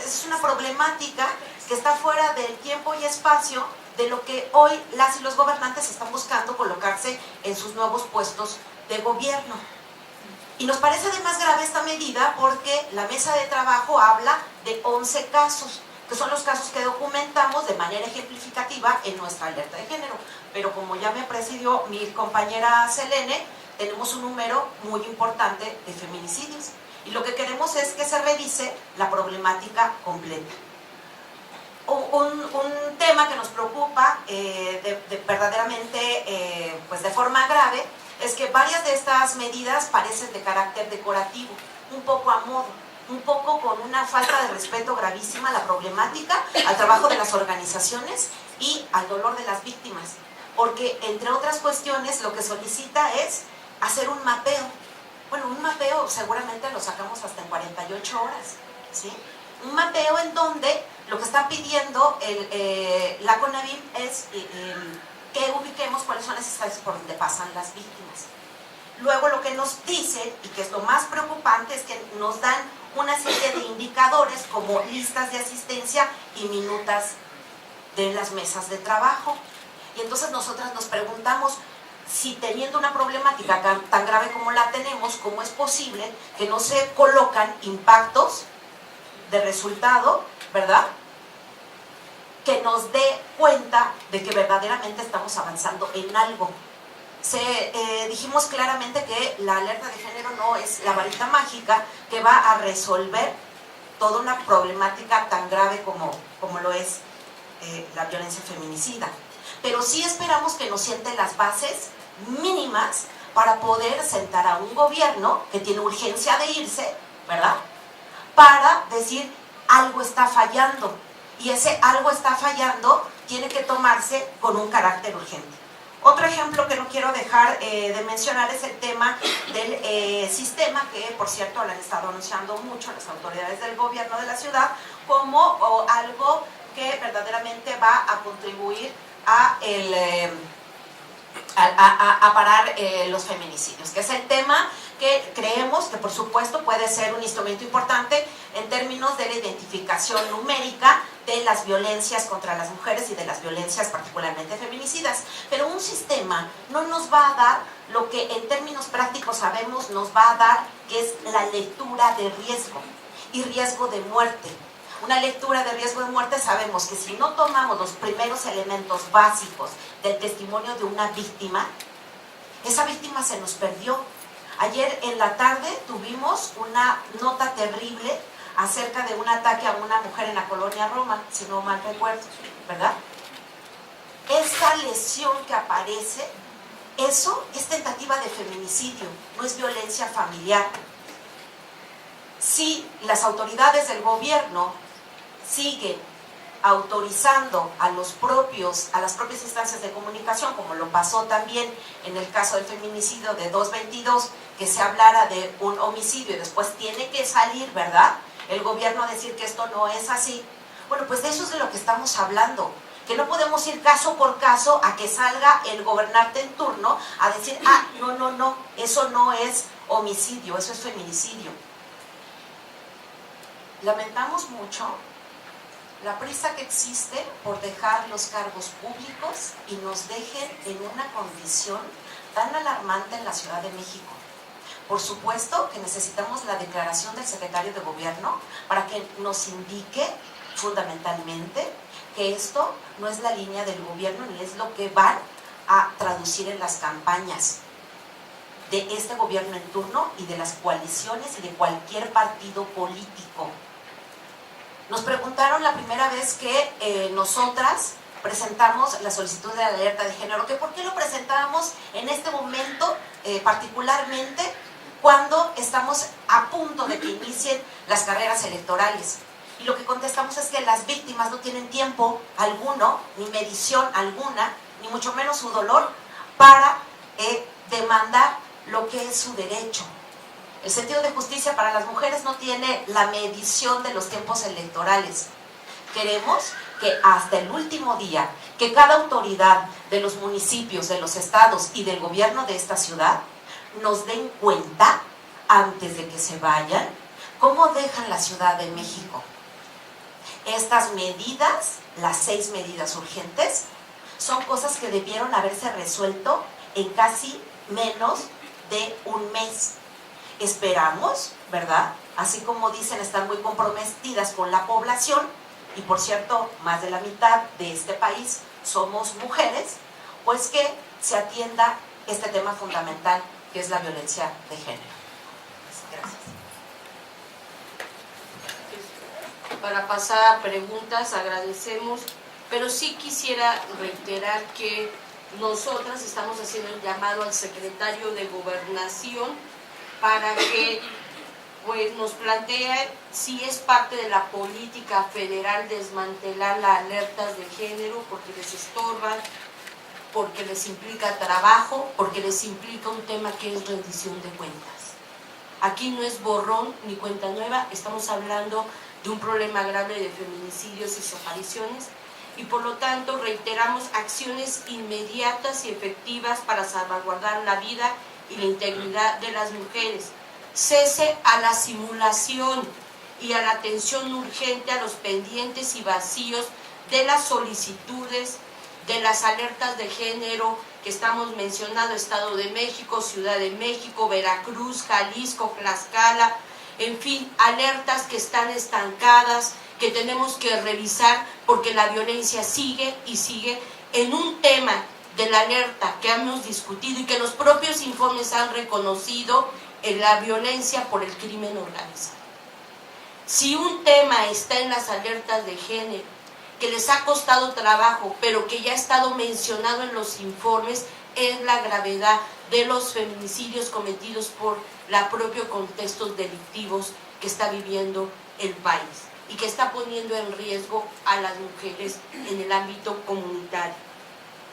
Speaker 6: Es una problemática que está fuera del tiempo y espacio de lo que hoy las y los gobernantes están buscando colocarse en sus nuevos puestos de gobierno. Y nos parece además grave esta medida porque la mesa de trabajo habla de 11 casos, que son los casos que documentamos de manera ejemplificativa en nuestra alerta de género. Pero como ya me presidió mi compañera Selene, tenemos un número muy importante de feminicidios. Y lo que queremos es que se revise la problemática completa. Un tema que nos preocupa verdaderamente pues de forma grave es que varias de estas medidas parecen de carácter decorativo, un poco a modo, un poco con una falta de respeto gravísima a la problemática, al trabajo de las organizaciones y al dolor de las víctimas, porque entre otras cuestiones lo que solicita es hacer un mapeo. Bueno, un mapeo seguramente lo sacamos hasta en 48 horas, ¿sí? Un mapeo en donde lo que está pidiendo la CONAVI es que ubiquemos cuáles son las instancias por donde pasan las víctimas. Luego lo que nos dicen, y que es lo más preocupante, es que nos dan una serie de indicadores como listas de asistencia y minutas de las mesas de trabajo. Y entonces nosotras nos preguntamos, si teniendo una problemática tan grave como la tenemos, ¿cómo es posible que no se colocan impactos de resultado, verdad?, que nos dé cuenta de que verdaderamente estamos avanzando en algo. Dijimos claramente que la alerta de género no es la varita mágica que va a resolver toda una problemática tan grave como lo es la violencia feminicida. Pero sí esperamos que nos sienten las bases mínimas para poder sentar a un gobierno que tiene urgencia de irse, ¿verdad?, para decir algo está fallando, y ese algo está fallando tiene que tomarse con un carácter urgente. Otro ejemplo que no quiero dejar de mencionar es el tema del sistema, que por cierto lo han estado anunciando mucho las autoridades del gobierno de la ciudad como algo que verdaderamente va a contribuir a a parar los feminicidios, que es el tema que creemos que por supuesto puede ser un instrumento importante en términos de la identificación numérica de las violencias contra las mujeres y de las violencias particularmente feminicidas. Pero un sistema no nos va a dar lo que en términos prácticos sabemos nos va a dar, que es la lectura de riesgo y riesgo de muerte. Una lectura de riesgo de muerte, sabemos que si no tomamos los primeros elementos básicos del testimonio de una víctima, esa víctima se nos perdió. Ayer en la tarde tuvimos una nota terrible acerca de un ataque a una mujer en la colonia Roma, si no mal recuerdo, ¿verdad? Esta lesión que aparece, eso es tentativa de feminicidio, no es violencia familiar. Si las autoridades del gobierno siguen autorizando a las propias instancias de comunicación, como lo pasó también en el caso del feminicidio de 222, que se hablara de un homicidio y después tiene que salir, ¿verdad?, el gobierno a decir que esto no es así. Bueno, pues de eso es de lo que estamos hablando, que no podemos ir caso por caso a que salga el gobernante en turno a decir, no, eso no es homicidio, eso es feminicidio. Lamentamos mucho la prisa que existe por dejar los cargos públicos y nos dejen en una condición tan alarmante en la Ciudad de México. Por supuesto que necesitamos la declaración del secretario de Gobierno para que nos indique fundamentalmente que esto no es la línea del gobierno ni es lo que van a traducir en las campañas de este gobierno en turno y de las coaliciones y de cualquier partido político. Nos preguntaron la primera vez que nosotras presentamos la solicitud de la alerta de género, que por qué lo presentábamos en este momento, particularmente cuando estamos a punto de que inicien las carreras electorales. Y lo que contestamos es que las víctimas no tienen tiempo alguno, ni medición alguna, ni mucho menos su dolor, para demandar lo que es su derecho. El sentido de justicia para las mujeres no tiene la medición de los tiempos electorales. Queremos que hasta el último día, que cada autoridad de los municipios, de los estados y del gobierno de esta ciudad nos den cuenta, antes de que se vayan, cómo dejan la Ciudad de México. Estas medidas, las 6 medidas urgentes, son cosas que debieron haberse resuelto en casi menos de un mes. Esperamos, ¿verdad?, así como dicen, estar muy comprometidas con la población, y por cierto, más de la mitad de este país somos mujeres, pues que se atienda este tema fundamental que es la violencia de género. Gracias.
Speaker 2: Para pasar a preguntas, agradecemos, pero sí quisiera reiterar que nosotras estamos haciendo el llamado al secretario de Gobernación para que pues, nos plantee si es parte de la política federal desmantelar las alertas de género, porque les estorban, porque les implica trabajo, porque les implica un tema que es rendición de cuentas. Aquí no es borrón ni cuenta nueva, estamos hablando de un problema grave de feminicidios y desapariciones, y por lo tanto reiteramos acciones inmediatas y efectivas para salvaguardar la vida y la integridad de las mujeres. Cese a la simulación y a la atención urgente a los pendientes y vacíos de las solicitudes, de las alertas de género que estamos mencionando, Estado de México, Ciudad de México, Veracruz, Jalisco, Tlaxcala, en fin, alertas que están estancadas, que tenemos que revisar porque la violencia sigue y sigue en un tema de la alerta que hemos discutido y que los propios informes han reconocido en la violencia por el crimen organizado. Si un tema está en las alertas de género, que les ha costado trabajo, pero que ya ha estado mencionado en los informes, es la gravedad de los feminicidios cometidos por los propios contextos delictivos que está viviendo el país y que está poniendo en riesgo a las mujeres en el ámbito comunitario.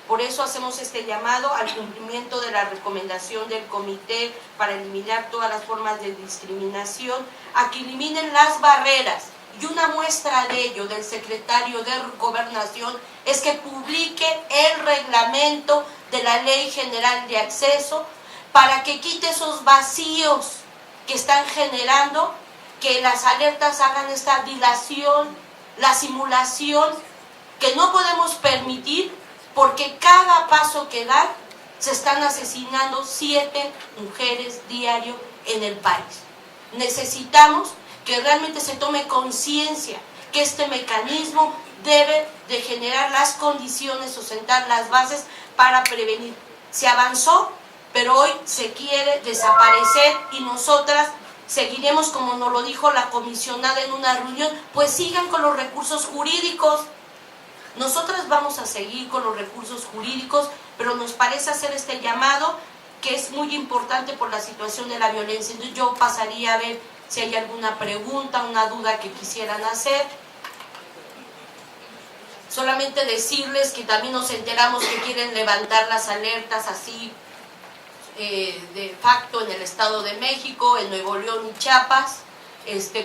Speaker 2: Por eso hacemos este llamado al cumplimiento de la recomendación del Comité para eliminar todas las formas de discriminación, a que eliminen las barreras. Y una muestra de ello del secretario de Gobernación es que publique el reglamento de la Ley General de Acceso para que quite esos vacíos que están generando que las alertas hagan esta dilación, la simulación, que no podemos permitir porque cada paso que dan se están asesinando 7 mujeres diario en el país. Necesitamos que realmente se tome conciencia que este mecanismo debe de generar las condiciones o sentar las bases para prevenir. Se avanzó, pero hoy se quiere desaparecer y nosotras seguiremos, como nos lo dijo la comisionada en una reunión, pues sigan con los recursos jurídicos. Nosotras vamos a seguir con los recursos jurídicos, pero nos parece hacer este llamado que es muy importante por la situación de la violencia. Entonces yo pasaría a ver si hay alguna pregunta, una duda que quisieran hacer. Solamente decirles que también nos enteramos que quieren levantar las alertas así de facto en el Estado de México, en Nuevo León y Chiapas.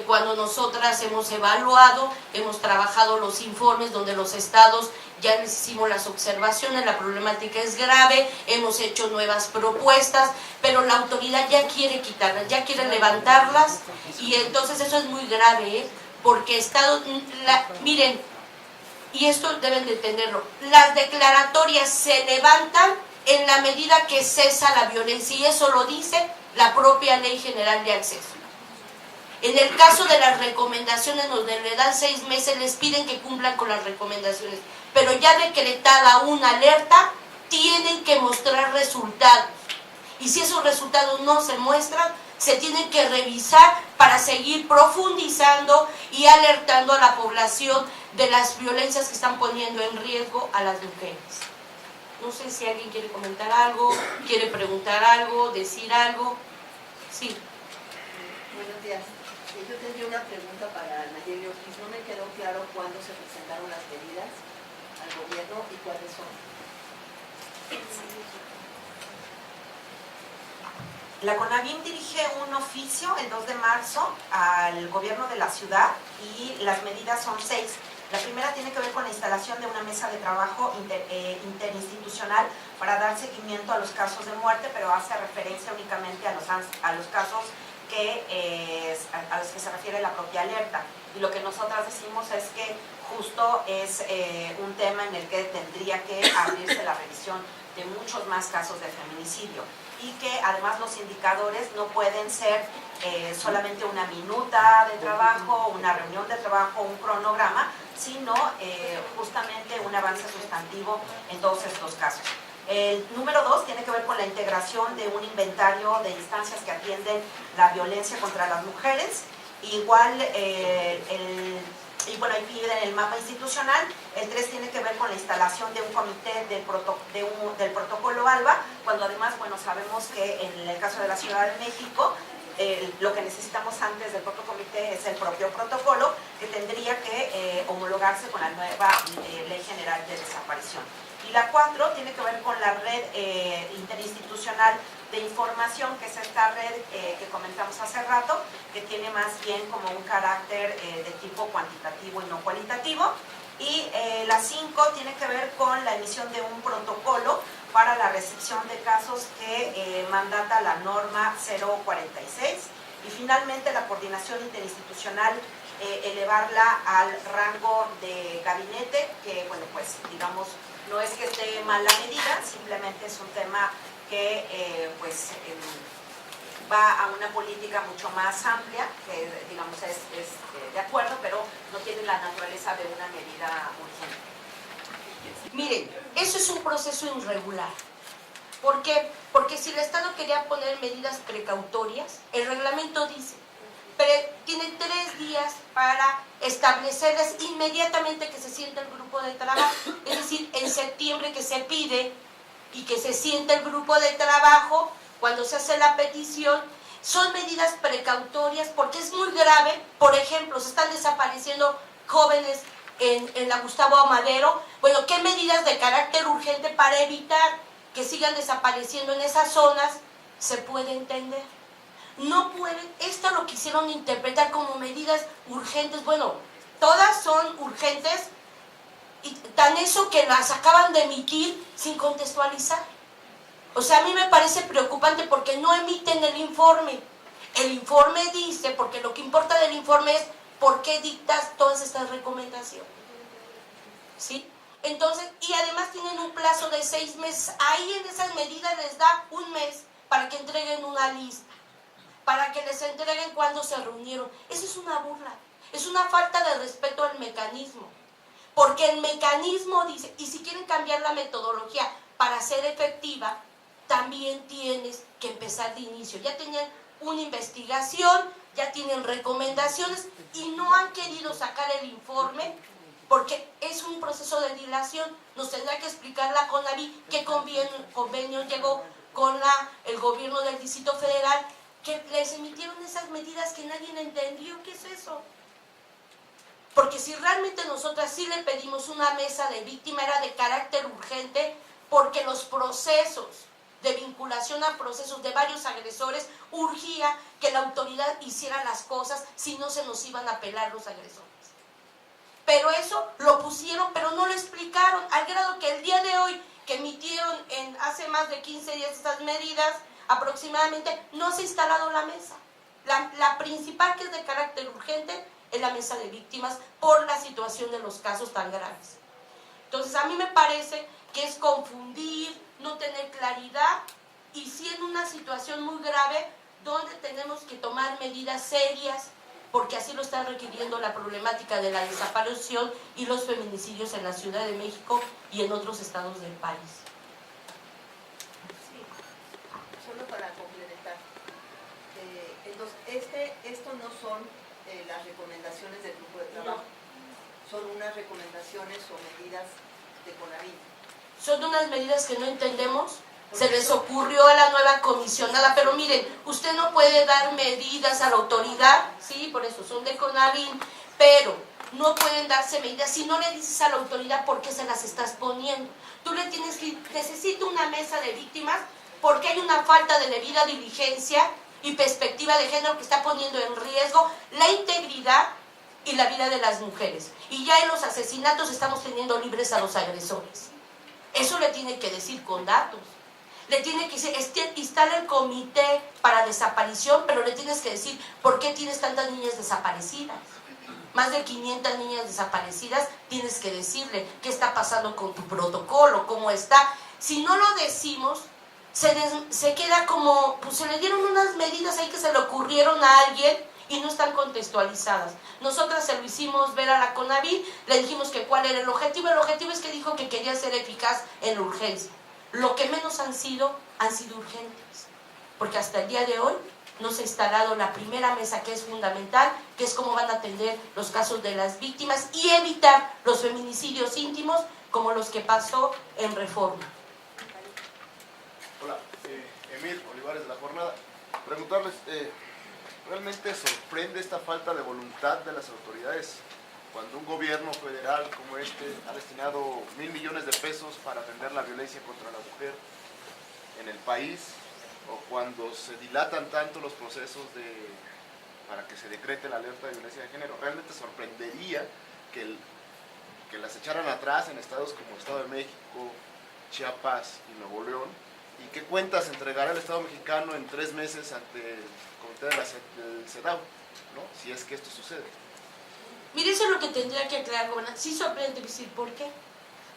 Speaker 2: Cuando nosotras hemos evaluado, hemos trabajado los informes donde los estados ya les hicimos las observaciones, la problemática es grave, hemos hecho nuevas propuestas, pero la autoridad ya quiere quitarlas, ya quiere levantarlas, y entonces eso es muy grave, porque miren, y esto deben de entenderlo, las declaratorias se levantan en la medida que cesa la violencia, y eso lo dice la propia Ley General de Acceso. En el caso de las recomendaciones, donde le dan 6 meses, les piden que cumplan con las recomendaciones, pero ya decretada una alerta, tienen que mostrar resultados, y si esos resultados no se muestran, se tienen que revisar para seguir profundizando y alertando a la población de las violencias que están poniendo en riesgo a las mujeres. No sé si alguien quiere comentar algo, quiere preguntar algo, decir algo. Sí.
Speaker 7: Buenos días. Yo tendría una pregunta para Nayeli Ortiz. No me quedó claro cuándo se presentaron las medidas al gobierno y cuáles son.
Speaker 6: La CONAVIM dirige un oficio el 2 de marzo al gobierno de la ciudad y las medidas son 6. La primera tiene que ver con la instalación de una mesa de trabajo interinstitucional para dar seguimiento a los casos de muerte, pero hace referencia únicamente a los casos a los que se refiere la propia alerta. Y lo que nosotras decimos es que justo es un tema en el que tendría que abrirse la revisión de muchos más casos de feminicidio, y que además los indicadores no pueden ser solamente una minuta de trabajo, una reunión de trabajo, un cronograma, sino justamente un avance sustantivo en todos estos casos. El número 2 tiene que ver con la integración de un inventario de instancias que atienden la violencia contra las mujeres. Igual, y bueno, ahí piden el mapa institucional. El 3 tiene que ver con la instalación de un comité del protocolo ALBA, cuando además, bueno, sabemos que en el caso de la Ciudad de México, lo que necesitamos antes del propio comité es el propio protocolo, que tendría que homologarse con la nueva Ley General de Desaparición. Y la 4 tiene que ver con la red interinstitucional de información, que es esta red que comentamos hace rato, que tiene más bien como un carácter de tipo cuantitativo y no cualitativo. Y la 5 tiene que ver con la emisión de un protocolo para la recepción de casos que mandata la norma 046. Y finalmente la coordinación interinstitucional, elevarla al rango de gabinete, que bueno, pues digamos, no es que esté mal la medida, simplemente es un tema que va a una política mucho más amplia, que digamos es de acuerdo, pero no tiene la naturaleza de una medida urgente.
Speaker 2: Miren, eso es un proceso irregular. ¿Por qué? Porque si el Estado quería poner medidas precautorias, el reglamento dice, tiene 3 días para establecerlas inmediatamente que se sienta el grupo de trabajo. Es decir, en septiembre que se pide y que se sienta el grupo de trabajo, cuando se hace la petición, son medidas precautorias porque es muy grave. Por ejemplo, se están desapareciendo jóvenes en la Gustavo Amadero. Bueno, ¿qué medidas de carácter urgente para evitar que sigan desapareciendo en esas zonas? Se puede entender. No pueden, esto lo quisieron interpretar como medidas urgentes. Bueno, todas son urgentes Y tan eso que las acaban de emitir sin contextualizar. O sea, a mí me parece preocupante porque no emiten el informe. El informe dice, porque lo que importa del informe es por qué dictas todas estas recomendaciones. ¿Sí? Entonces, y además tienen un plazo de 6 meses. Ahí en esas medidas les da 1 mes para que entreguen una lista, para que les entreguen cuándo se reunieron. Eso es una burla, es una falta de respeto al mecanismo. Porque el mecanismo dice, y si quieren cambiar la metodología para ser efectiva, también tienes que empezar de inicio. Ya tenían una investigación, ya tienen recomendaciones y no han querido sacar el informe porque es un proceso de dilación. Nos tendrá que explicar la CONAVI qué convenio llegó con el gobierno del Distrito Federal, que les emitieron esas medidas que nadie entendió. ¿Qué es eso? Porque si realmente nosotras sí le pedimos una mesa de víctima, era de carácter urgente, porque los procesos de vinculación a procesos de varios agresores urgía que la autoridad hiciera las cosas, si no se nos iban a pelar los agresores. Pero eso lo pusieron, pero no lo explicaron, al grado que el día de hoy, que emitieron hace más de 15 días estas medidas, aproximadamente, no se ha instalado la mesa. La principal, que es de carácter urgente, es la mesa de víctimas por la situación de los casos tan graves. Entonces, a mí me parece que es confundir, no tener claridad, y sí en una situación muy grave donde tenemos que tomar medidas serias, porque así lo está requiriendo la problemática de la desaparición y los feminicidios en la Ciudad de México y en otros estados del país.
Speaker 7: Sí, solo para complementar. Entonces, esto no son las recomendaciones del grupo de trabajo, son unas recomendaciones o medidas de CONAVI.
Speaker 2: Son unas medidas que no entendemos. Se les ocurrió a la nueva comisionada, pero miren, usted no puede dar medidas a la autoridad, sí, por eso son de CONAVI, pero no pueden darse medidas si no le dices a la autoridad por qué se las estás poniendo. Tú le tienes que, necesito una mesa de víctimas porque hay una falta de debida diligencia y perspectiva de género que está poniendo en riesgo la integridad y la vida de las mujeres. Y ya en los asesinatos estamos teniendo libres a los agresores. Eso le tiene que decir con datos. Le tiene que decir, instala el comité para desaparición, pero le tienes que decir, ¿por qué tienes tantas niñas desaparecidas? Más de 500 niñas desaparecidas, tienes que decirle qué está pasando con tu protocolo, cómo está. Si no lo decimos, se queda como, pues se le dieron unas medidas ahí que se le ocurrieron a alguien y no están contextualizadas. Nosotras se lo hicimos ver a la CONAVI, le dijimos que cuál era el objetivo es que dijo que quería ser eficaz en la urgencia. Lo que menos han sido urgentes, porque hasta el día de hoy no se ha instalado la primera mesa, que es fundamental, que es cómo van a atender los casos de las víctimas y evitar los feminicidios íntimos como los que pasó en Reforma.
Speaker 8: Hola, Emil Olivares de La Jornada. Preguntarles, ¿realmente sorprende esta falta de voluntad de las autoridades cuando un gobierno federal como este ha destinado 1.000 millones de pesos para atender la violencia contra la mujer en el país, o cuando se dilatan tanto los procesos para que se decrete la alerta de violencia de género? Realmente sorprendería que las echaran atrás en estados como Estado de México, Chiapas y Nuevo León. ¿Y qué cuentas entregará el Estado mexicano en 3 meses ante el comité del CEDAW, ¿no? Si es que esto sucede?
Speaker 2: Mire, eso es lo que tendría que aclarar, gobernador. Sí sorprende decir por qué.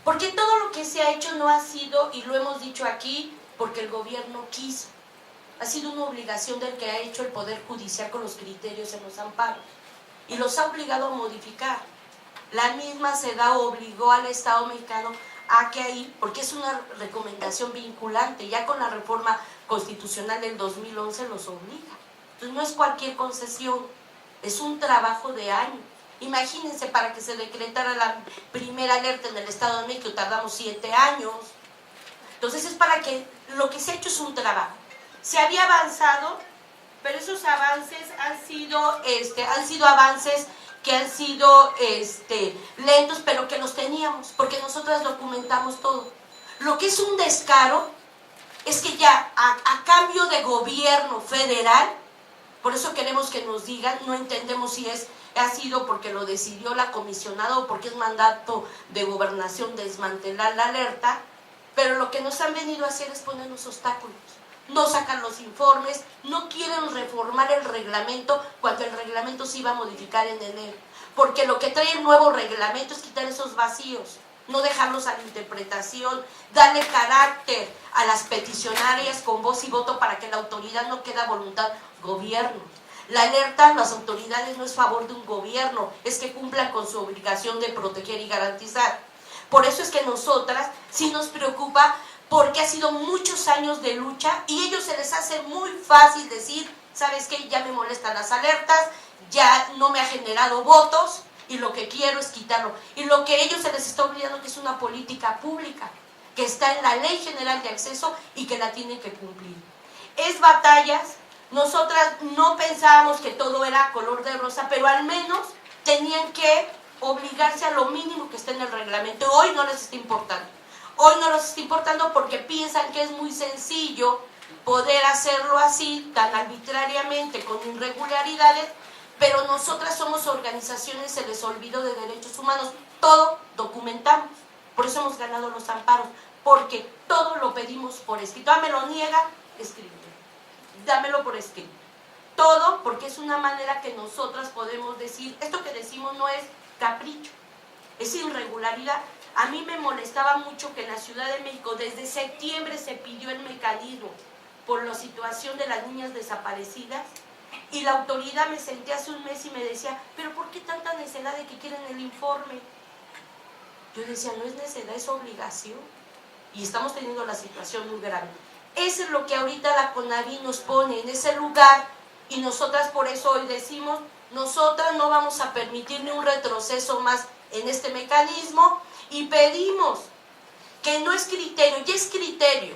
Speaker 2: Porque todo lo que se ha hecho no ha sido, y lo hemos dicho aquí, porque el gobierno quiso. Ha sido una obligación del que ha hecho el Poder Judicial con los criterios en los amparos. Y los ha obligado a modificar. La misma CEDAW obligó al Estado mexicano a que ahí, porque es una recomendación vinculante, ya con la reforma constitucional del 2011 los obliga. Entonces no es cualquier concesión, es un trabajo de años. Imagínense, para que se decretara la primera alerta en el Estado de México tardamos 7 años. Entonces es para que lo que se ha hecho es un trabajo. Se había avanzado, pero esos avances han sido avances que han sido lentos, pero que los teníamos, porque nosotras documentamos todo. Lo que es un descaro es que ya a cambio de gobierno federal, por eso queremos que nos digan, no entendemos si es ha sido porque lo decidió la comisionada o porque es mandato de gobernación desmantelar la alerta, pero lo que nos han venido a hacer es ponernos obstáculos. No sacan los informes, no quieren reformar el reglamento cuando el reglamento se iba a modificar en enero, porque lo que trae el nuevo reglamento es quitar esos vacíos, no dejarlos a la interpretación, darle carácter a las peticionarias con voz y voto para que la autoridad no quede a voluntad gobierno. La alerta a las autoridades no es favor de un gobierno, es que cumplan con su obligación de proteger y garantizar. Por eso es que nosotras sí nos preocupa, porque ha sido muchos años de lucha y a ellos se les hace muy fácil decir, ¿sabes qué? Ya me molestan las alertas, ya no me ha generado votos y lo que quiero es quitarlo. Y lo que a ellos se les está olvidando que es una política pública, que está en la Ley General de Acceso y que la tienen que cumplir. Es batallas, nosotras no pensábamos que todo era color de rosa, pero al menos tenían que obligarse a lo mínimo que está en el reglamento. Hoy no les está importando. Hoy no les está importando porque piensan que es muy sencillo poder hacerlo así, tan arbitrariamente, con irregularidades, pero nosotras somos organizaciones, se les olvidó, de derechos humanos, todo documentamos, por eso hemos ganado los amparos, porque todo lo pedimos por escrito. Ah, me lo niega, escribe, dámelo por escrito. Todo porque es una manera que nosotras podemos decir, esto que decimos no es capricho, es irregularidad. A mí me molestaba mucho que en la Ciudad de México desde septiembre se pidió el mecanismo por la situación de las niñas desaparecidas y la autoridad me senté hace un mes y me decía, pero ¿por qué tanta necedad de que quieren el informe? Yo decía, no es necedad, es obligación y estamos teniendo la situación muy grave. Eso es lo que ahorita la CONAVI nos pone en ese lugar y nosotras por eso hoy decimos, nosotras no vamos a permitir ni un retroceso más en este mecanismo. Y pedimos que no es criterio, ya es criterio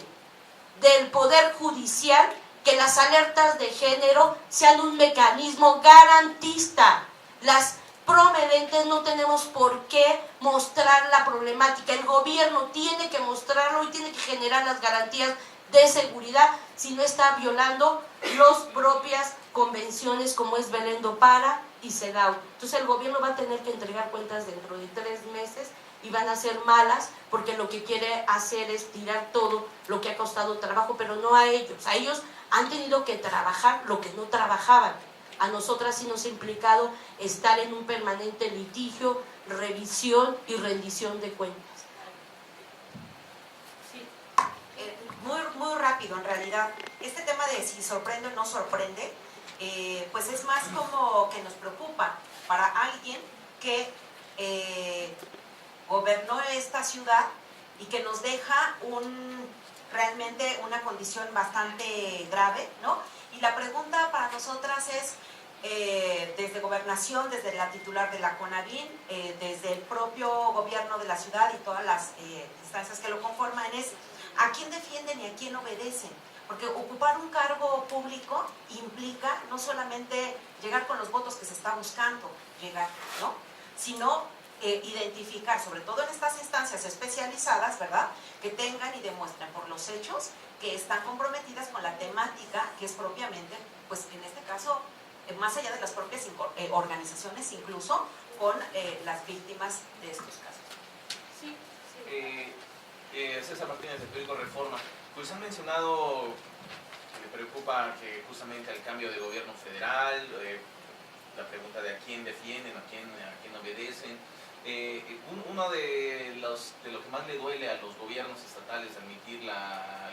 Speaker 2: del Poder Judicial que las alertas de género sean un mecanismo garantista. Las promeedentes no tenemos por qué mostrar la problemática, el gobierno tiene que mostrarlo y tiene que generar las garantías de seguridad si no está violando las propias convenciones como es Belén do Pará y CEDAW. Entonces el gobierno va a tener que entregar cuentas dentro de 3 meses y van a ser malas porque lo que quiere hacer es tirar todo lo que ha costado trabajo, pero no a ellos. A ellos han tenido que trabajar lo que no trabajaban. A nosotras sí nos ha implicado estar en un permanente litigio, revisión y rendición de cuentas. Sí.
Speaker 6: Muy rápido, en realidad. Este tema de si sorprende o no sorprende, pues es más como que nos preocupa para alguien que gobernó esta ciudad y que nos deja realmente una condición bastante grave, ¿no? Y la pregunta para nosotras es, desde gobernación, desde la titular de la CONAVI, desde el propio gobierno de la ciudad y todas las instancias que lo conforman, es ¿a quién defienden y a quién obedecen? Porque ocupar un cargo público implica no solamente llegar con los votos que se está buscando llegar, ¿no? Sino identificar, sobre todo en estas instancias especializadas, ¿verdad?, que tengan y demuestren por los hechos que están comprometidas con la temática que es propiamente, pues en este caso, más allá de las propias organizaciones, incluso con las víctimas de estos casos.
Speaker 2: Sí,
Speaker 9: César Martínez, del periódico Reforma. Pues han mencionado que le preocupa que justamente al cambio de gobierno federal, la pregunta de a quién defienden, a quién obedecen. Uno de lo que más le duele a los gobiernos estatales admitir la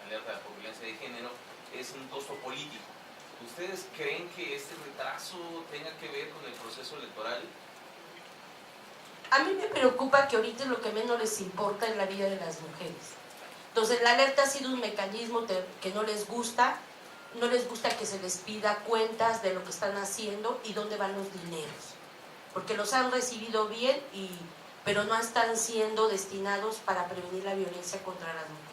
Speaker 9: alerta por violencia de género es un costo político. ¿Ustedes creen que este retraso tenga que ver con el proceso electoral?
Speaker 2: A mí me preocupa que ahorita lo que menos les importa es la vida de las mujeres. Entonces la alerta ha sido un mecanismo que no les gusta que se les pida cuentas de lo que están haciendo y dónde van los dineros. Porque los han recibido bien, pero no están siendo destinados para prevenir la violencia contra las mujeres.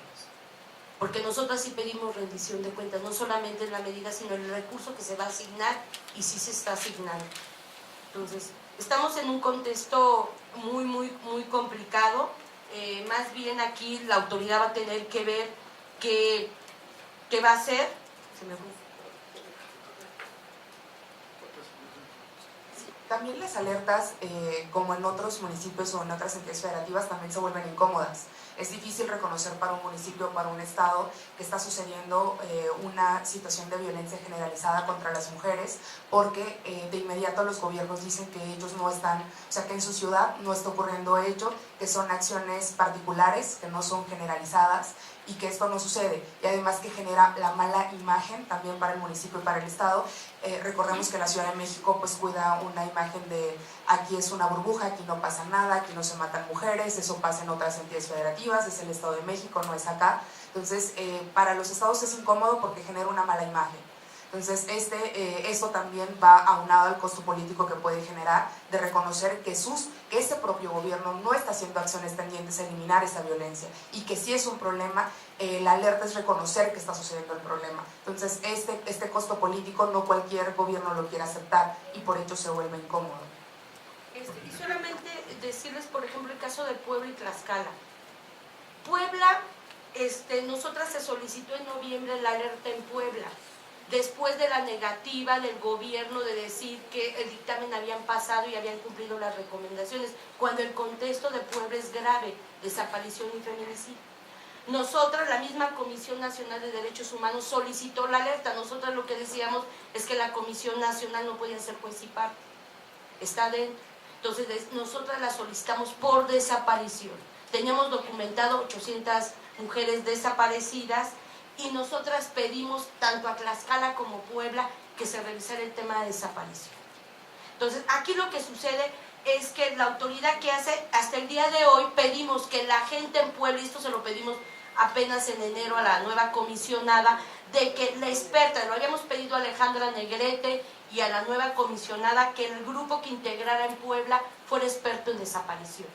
Speaker 2: Porque nosotras sí pedimos rendición de cuentas, no solamente en la medida, sino en el recurso que se va a asignar y sí se está asignando. Entonces, estamos en un contexto muy complicado. Más bien aquí la autoridad va a tener que ver qué va a hacer. Se me fue.
Speaker 3: También las alertas, como en otros municipios o en otras entidades federativas, también se vuelven incómodas. Es difícil reconocer para un municipio o para un estado que está sucediendo una situación de violencia generalizada contra las mujeres, porque de inmediato los gobiernos dicen que ellos no están, o sea, que en su ciudad no está ocurriendo ello, que son acciones particulares, que no son generalizadas, y que esto no sucede, y además que genera la mala imagen también para el municipio y para el estado. Recordemos que la Ciudad de México pues cuida una imagen de aquí es una burbuja, aquí no pasa nada, aquí no se matan mujeres, eso pasa en otras entidades federativas, es el Estado de México, no es acá. Entonces para los estados es incómodo porque genera una mala imagen. Entonces esto también va aunado al costo político que puede generar de reconocer que ese propio gobierno no está haciendo acciones tendientes a eliminar esa violencia, y que si es un problema, la alerta es reconocer que está sucediendo el problema. Entonces este costo político no cualquier gobierno lo quiere aceptar, y por ello se vuelve incómodo.
Speaker 2: Y solamente decirles, por ejemplo, el caso de Puebla y Tlaxcala. Puebla, nosotras se solicitó en noviembre la alerta en Puebla, después de la negativa del gobierno de decir que el dictamen habían pasado y habían cumplido las recomendaciones, cuando el contexto de Puebla es grave, desaparición y feminicidio. Nosotras, la misma Comisión Nacional de Derechos Humanos solicitó la alerta. Nosotras lo que decíamos es que la Comisión Nacional no podía ser juez y parte, está dentro. Entonces nosotras la solicitamos por desaparición. Teníamos documentado 800 mujeres desaparecidas, y nosotras pedimos tanto a Tlaxcala como Puebla que se revisara el tema de desaparición. Entonces, aquí lo que sucede es que la autoridad que hace, hasta el día de hoy, pedimos que la gente en Puebla, y esto se lo pedimos apenas en enero a la nueva comisionada, de que la experta, lo habíamos pedido a Alejandra Negrete y a la nueva comisionada, que el grupo que integrara en Puebla fuera experto en desaparición.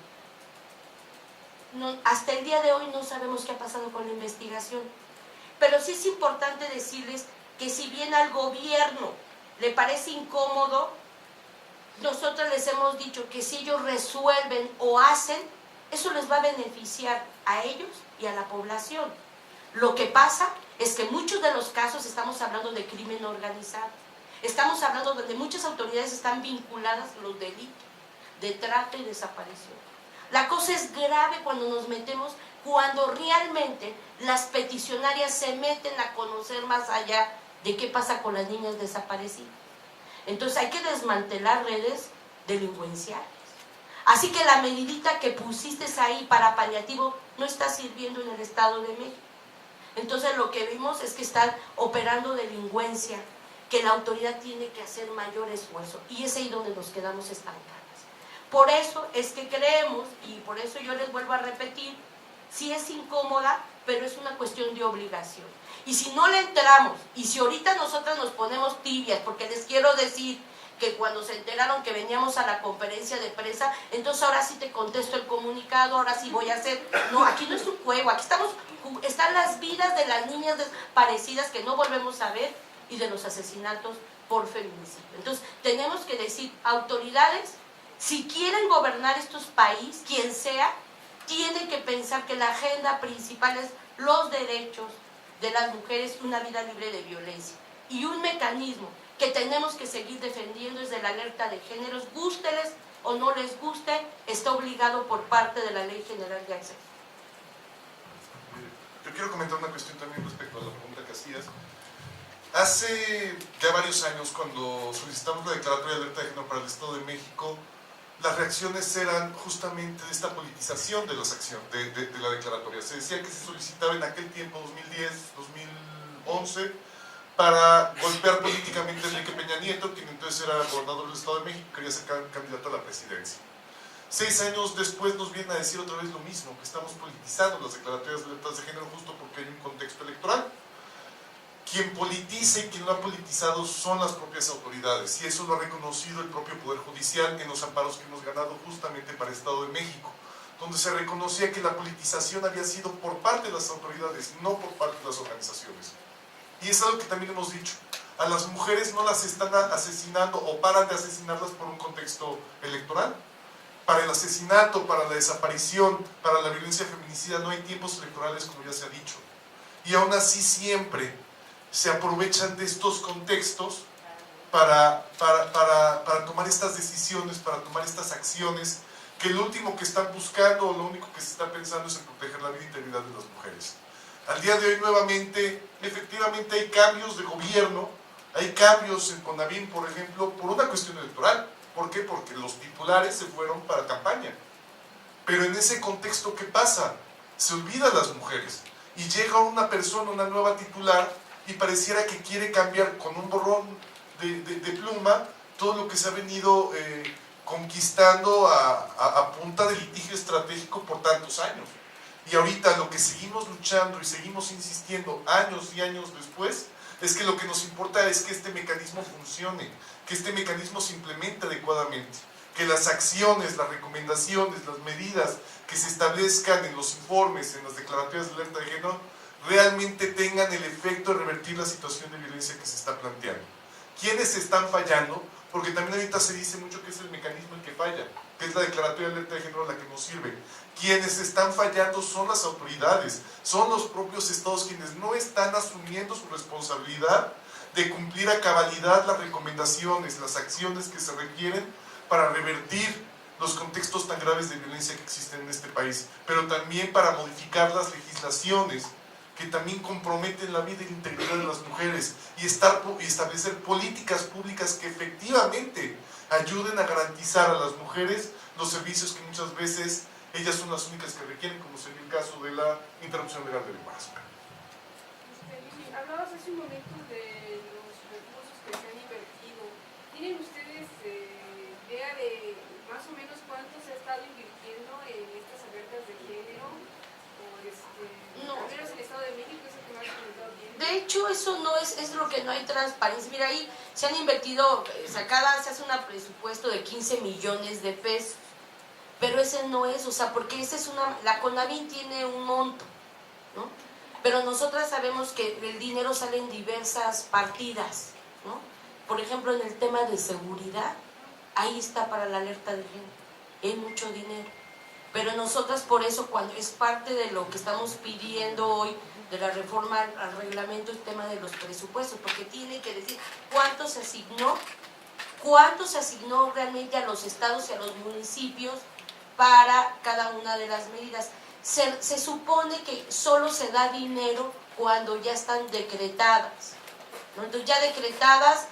Speaker 2: No, hasta el día de hoy no sabemos qué ha pasado con la investigación. Pero sí es importante decirles que si bien al gobierno le parece incómodo, nosotros les hemos dicho que si ellos resuelven o hacen, eso les va a beneficiar a ellos y a la población. Lo que pasa es que en muchos de los casos estamos hablando de crimen organizado. Estamos hablando donde muchas autoridades están vinculadas a los delitos de trata y desaparición. La cosa es grave cuando nos metemos, cuando realmente las peticionarias se meten a conocer más allá de qué pasa con las niñas desaparecidas. Entonces hay que desmantelar redes delincuenciales. Así que la medidita que pusiste ahí para paliativo no está sirviendo en el Estado de México. Entonces lo que vimos es que están operando delincuencia, que la autoridad tiene que hacer mayor esfuerzo, y es ahí donde nos quedamos estancadas. Por eso es que creemos, y por eso yo les vuelvo a repetir, sí es incómoda, pero es una cuestión de obligación. Y si no le enteramos, y si ahorita nosotras nos ponemos tibias, porque les quiero decir que cuando se enteraron que veníamos a la conferencia de prensa, entonces ahora sí te contesto el comunicado, ahora sí voy a hacer... No, aquí no es un juego, aquí están las vidas de las niñas desaparecidas que no volvemos a ver, y de los asesinatos por feminicidio. Entonces tenemos que decir, autoridades, si quieren gobernar estos países, quien sea, tiene que pensar que la agenda principal es los derechos de las mujeres, una vida libre de violencia. Y un mecanismo que tenemos que seguir defendiendo es de la alerta de géneros, gústeles o no les guste, está obligado por parte de la Ley General de Acceso.
Speaker 4: Yo quiero comentar una cuestión también respecto a la pregunta que hacías. Hace ya varios años, cuando solicitamos la declaratoria de alerta de género para el Estado de México, las reacciones eran justamente de esta politización de las acciones, de la declaratoria. Se decía que se solicitaba en aquel tiempo, 2010, 2011, para golpear políticamente a Enrique Peña Nieto, quien entonces era gobernador del Estado de México, quería ser candidato a la presidencia. 6 años después nos vienen a decir otra vez lo mismo, que estamos politizando las declaratorias de alertas de género justo porque hay un contexto electoral. Quien politiza y quien lo ha politizado son las propias autoridades, y eso lo ha reconocido el propio Poder Judicial en los amparos que hemos ganado justamente para el Estado de México, donde se reconocía que la politización había sido por parte de las autoridades, no por parte de las organizaciones. Y es algo que también hemos dicho, a las mujeres no las están asesinando o paran de asesinarlas por un contexto electoral. Para el asesinato, para la desaparición, para la violencia feminicida no hay tiempos electorales, como ya se ha dicho. Y aún así siempre se aprovechan de estos contextos para tomar estas decisiones, para tomar estas acciones, que lo último que están buscando o lo único que se está pensando es en proteger la vida e integridad de las mujeres. Al día de hoy nuevamente, efectivamente hay cambios de gobierno, hay cambios en CONAVIM, por ejemplo, por una cuestión electoral. ¿Por qué? Porque los titulares se fueron para campaña. Pero en ese contexto, ¿qué pasa? Se olvidan las mujeres y llega una persona, una nueva titular, y pareciera que quiere cambiar con un borrón de pluma todo lo que se ha venido conquistando a punta de litigio estratégico por tantos años. Y ahorita lo que seguimos luchando y seguimos insistiendo años y años después es que lo que nos importa es que este mecanismo funcione, que este mecanismo se implemente adecuadamente, que las acciones, las recomendaciones, las medidas que se establezcan en los informes, en las declaratorias de alerta de género, realmente tengan el efecto de revertir la situación de violencia que se está planteando. ¿Quiénes están fallando? Porque también ahorita se dice mucho que es el mecanismo el que falla, que es la declaratoria de alerta de género la que nos sirve. Quienes están fallando son las autoridades, son los propios estados quienes no están asumiendo su responsabilidad de cumplir a cabalidad las recomendaciones, las acciones que se requieren para revertir los contextos tan graves de violencia que existen en este país, pero también para modificar las legislaciones que también comprometen la vida y la integridad de las mujeres y establecer políticas públicas que efectivamente ayuden a garantizar a las mujeres los servicios que muchas veces ellas son las únicas que requieren, como sería el caso de la interrupción legal del embarazo.
Speaker 10: Hablabas hace un momento de los recursos que se han invertido. ¿Tienen ustedes idea de más o menos cuánto se ha estado invirtiendo en estas alertas de género?
Speaker 2: No.
Speaker 10: Al menos el Estado de México es el que más ha comentado bien.
Speaker 2: De hecho, eso no es lo que no hay transparencia. Mira, ahí se han invertido, se hace un presupuesto de 15 millones de pesos, pero ese no es, o sea, porque esa es la CONAVIM tiene un monto, ¿no? Pero nosotras sabemos que el dinero sale en diversas partidas, ¿no? Por ejemplo, en el tema de seguridad, ahí está para la alerta de género, es mucho dinero. Pero nosotras por eso, cuando es parte de lo que estamos pidiendo hoy, de la reforma al reglamento, el tema de los presupuestos, porque tiene que decir cuánto se asignó realmente a los estados y a los municipios para cada una de las medidas. Se supone que solo se da dinero cuando ya están decretadas, ¿no? Entonces ya decretadas,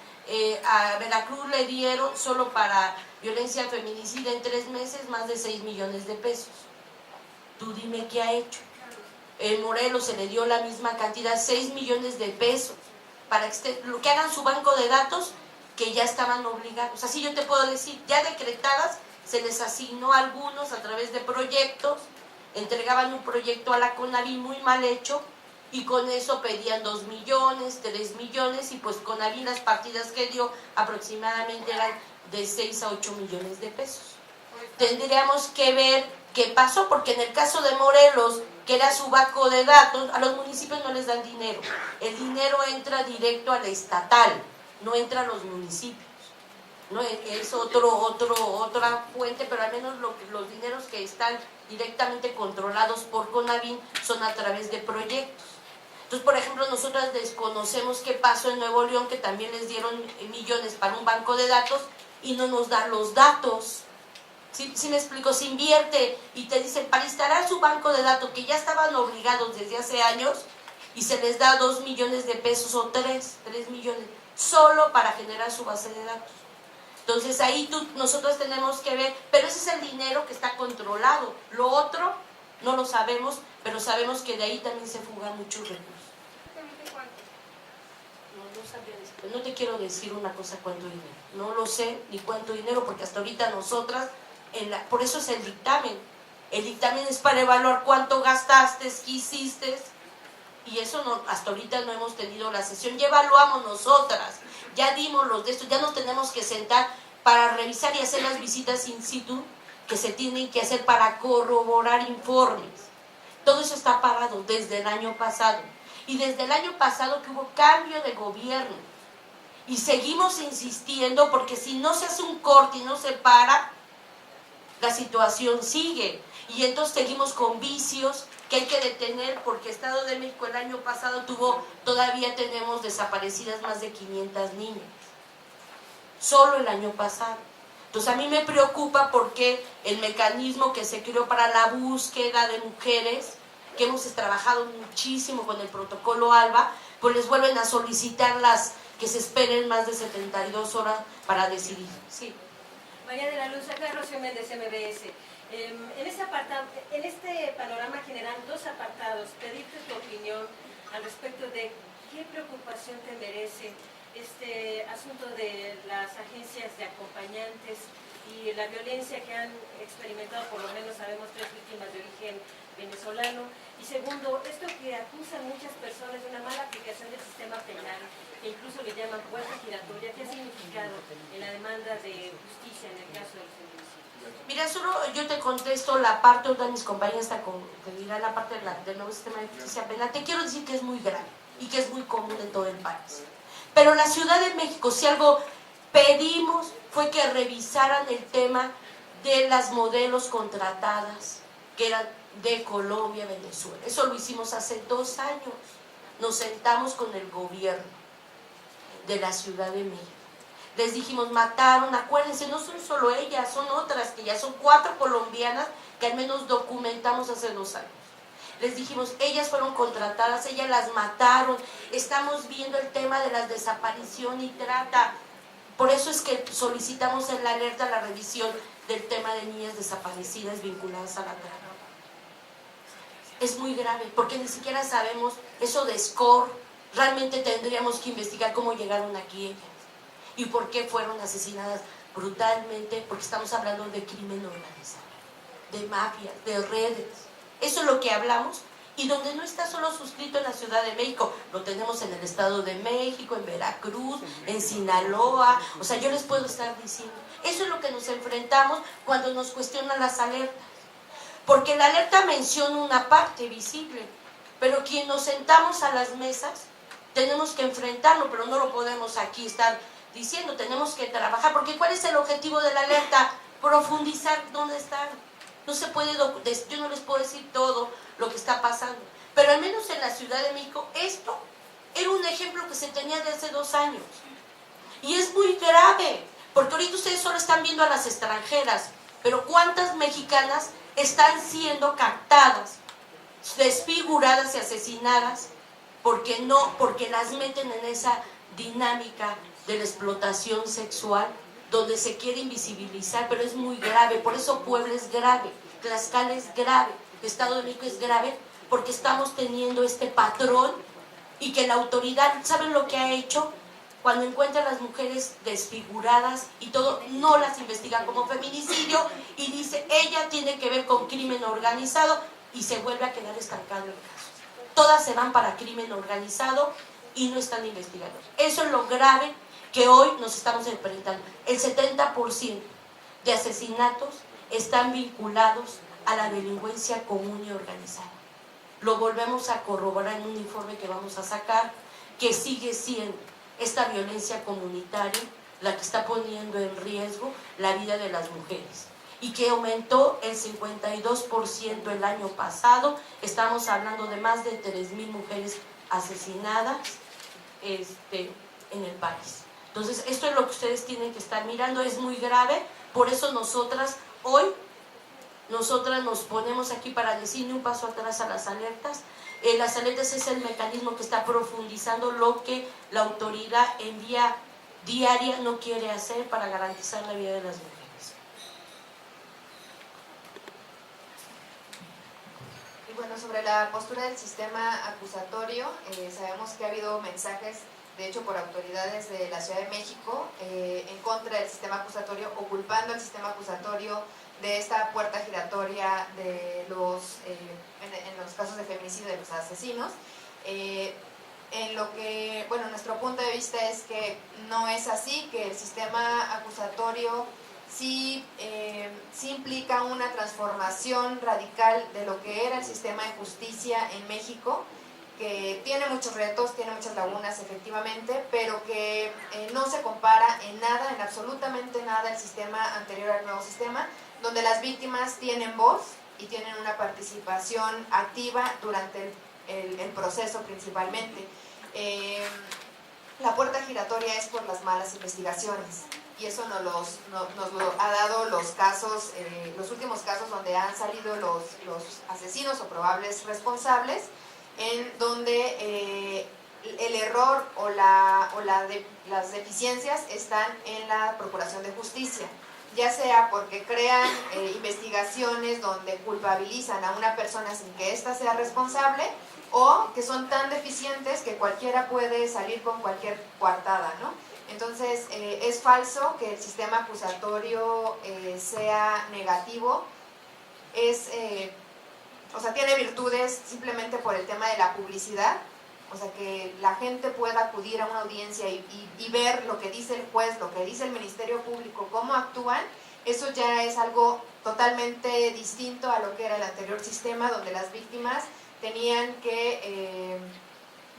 Speaker 2: a Veracruz le dieron solo para violencia feminicida en 3 meses más de 6 millones de pesos. Tú dime qué ha hecho. En Morelos se le dio la misma cantidad, 6 millones de pesos, para que hagan su banco de datos que ya estaban obligados. Así yo te puedo decir, ya decretadas, se les asignó a algunos a través de proyectos, entregaban un proyecto a la CONAVIM muy mal hecho, y con eso pedían 2 millones, 3 millones, y pues CONAVIM las partidas que dio aproximadamente eran de 6 a 8 millones de pesos. Tendríamos que ver qué pasó, porque en el caso de Morelos, que era su banco de datos, a los municipios no les dan dinero. El dinero entra directo a la estatal, no entra a los municipios, ¿no? Es otra fuente, pero al menos los dineros que están directamente controlados por CONAVIM son a través de proyectos. Entonces, por ejemplo, nosotras desconocemos qué pasó en Nuevo León, que también les dieron millones para un banco de datos y no nos dan los datos. ¿Sí me explico? Se invierte y te dicen, para instalar su banco de datos, que ya estaban obligados desde hace años, y se les da 2 millones de pesos o 3 millones, solo para generar su base de datos. Entonces ahí nosotros tenemos que ver, pero ese es el dinero que está controlado. Lo otro no lo sabemos, pero sabemos que de ahí también se fugan muchos recursos.
Speaker 10: ¿Exactamente cuánto?
Speaker 2: No sabría decir, no te quiero decir una cosa cuánto dinero, no lo sé ni cuánto dinero, porque hasta ahorita nosotras, por eso es el dictamen es para evaluar cuánto gastaste, qué hiciste, y eso no, hasta ahorita no hemos tenido la sesión, ya evaluamos nosotras, ya dimos los de estos, ya nos tenemos que sentar para revisar y hacer las visitas in situ que se tienen que hacer para corroborar informes. Todo eso está parado desde el año pasado, y desde el año pasado que hubo cambio de gobierno, y seguimos insistiendo, porque si no se hace un corte y no se para, la situación sigue, y entonces seguimos con vicios que hay que detener, porque Estado de México el año pasado todavía tenemos desaparecidas más de 500 niñas. solo el año pasado. Entonces a mí me preocupa porque el mecanismo que se creó para la búsqueda de mujeres, que hemos trabajado muchísimo con el protocolo ALBA, pues les vuelven a solicitar que se esperen más de 72 horas para decidir. Sí.
Speaker 11: María de la Luz, acá Rocío Méndez, MBS. En este panorama general, dos apartados, pedirte tu opinión al respecto de qué preocupación te merece este asunto de las agencias de acompañantes y la violencia que han experimentado, por lo menos sabemos 3 víctimas de origen venezolano, y segundo, esto que acusan muchas personas de una mala aplicación del sistema penal, que incluso le llaman puerta giratoria. ¿Qué ha significado en la demanda de justicia en el caso del feminicidio?
Speaker 2: Mira, solo yo te contesto la parte, otra de mis compañeras te dirá la parte del nuevo sistema de justicia penal. Te quiero decir que es muy grave y que es muy común en todo el país. Pero la Ciudad de México, si algo pedimos, fue que revisaran el tema de las modelos contratadas, que eran de Colombia, Venezuela. Eso lo hicimos hace 2 años. Nos sentamos con el gobierno de la Ciudad de México. Les dijimos, mataron, acuérdense, no son solo ellas, son otras, que ya son 4 colombianas que al menos documentamos hace 2 años. Les dijimos, ellas fueron contratadas, ellas las mataron, estamos viendo el tema de la desaparición y trata. Por eso es que solicitamos en la alerta la revisión del tema de niñas desaparecidas vinculadas a la trata. Es muy grave, porque ni siquiera sabemos eso de SCORE. Realmente tendríamos que investigar cómo llegaron aquí ellas y por qué fueron asesinadas brutalmente, porque estamos hablando de crimen organizado, de mafias, de redes. Eso es lo que hablamos, y donde no está solo suscrito en la Ciudad de México, lo tenemos en el Estado de México, en Veracruz, en Sinaloa. O sea, yo les puedo estar diciendo, eso es lo que nos enfrentamos cuando nos cuestionan las alertas, porque la alerta menciona una parte visible, pero quien nos sentamos a las mesas tenemos que enfrentarlo, pero no lo podemos aquí estar diciendo, tenemos que trabajar, porque ¿cuál es el objetivo de la alerta? Profundizar dónde están. No se puede, yo no les puedo decir todo lo que está pasando, pero al menos en la Ciudad de México esto era un ejemplo que se tenía de hace 2 años, y es muy grave, porque ahorita ustedes solo están viendo a las extranjeras, pero ¿cuántas mexicanas están siendo captadas, desfiguradas y asesinadas porque las meten en esa dinámica de la explotación sexual, donde se quiere invisibilizar? Pero es muy grave. Por eso Puebla es grave, Tlaxcala es grave, Estado de México es grave, porque estamos teniendo este patrón, y que la autoridad, ¿saben lo que ha hecho? Cuando encuentra a las mujeres desfiguradas y todo, no las investigan como feminicidio y dice, ella tiene que ver con crimen organizado, y se vuelve a quedar estancado el caso. Todas se van para crimen organizado y no están investigando. Eso es lo grave que hoy nos estamos enfrentando. El 70% de asesinatos están vinculados a la delincuencia común y organizada. Lo volvemos a corroborar en un informe que vamos a sacar, que sigue siendo esta violencia comunitaria la que está poniendo en riesgo la vida de las mujeres, y que aumentó el 52% el año pasado. Estamos hablando de más de 3,000 mujeres asesinadas en el país. Entonces, esto es lo que ustedes tienen que estar mirando, es muy grave. Por eso nosotras nos ponemos aquí para decir ni un paso atrás a las alertas. Las alertas es el mecanismo que está profundizando lo que la autoridad en vía diaria no quiere hacer para garantizar la vida de las mujeres.
Speaker 1: Y bueno, sobre la postura del sistema acusatorio, sabemos que ha habido mensajes, de hecho por autoridades de la Ciudad de México, en contra del sistema acusatorio, o culpando al sistema acusatorio de esta puerta giratoria de en los casos de feminicidio de los asesinos. En lo que, bueno, nuestro punto de vista es que no es así, que el sistema acusatorio sí implica una transformación radical de lo que era el sistema de justicia en México, que tiene muchos retos, tiene muchas lagunas efectivamente, pero que no se compara en nada, en absolutamente nada, el sistema anterior al nuevo sistema, donde las víctimas tienen voz y tienen una participación activa durante el proceso principalmente. La puerta giratoria es por las malas investigaciones, y eso nos lo ha dado los casos, los últimos casos donde han salido los asesinos o probables responsables, en donde el error o las deficiencias están en la Procuración de Justicia, ya sea porque crean investigaciones donde culpabilizan a una persona sin que ésta sea responsable, o que son tan deficientes que cualquiera puede salir con cualquier coartada, ¿no? Entonces, es falso que el sistema acusatorio sea negativo, o sea, tiene virtudes simplemente por el tema de la publicidad, o sea, que la gente pueda acudir a una audiencia y ver lo que dice el juez, lo que dice el Ministerio Público, cómo actúan. Eso ya es algo totalmente distinto a lo que era el anterior sistema, donde las víctimas tenían que,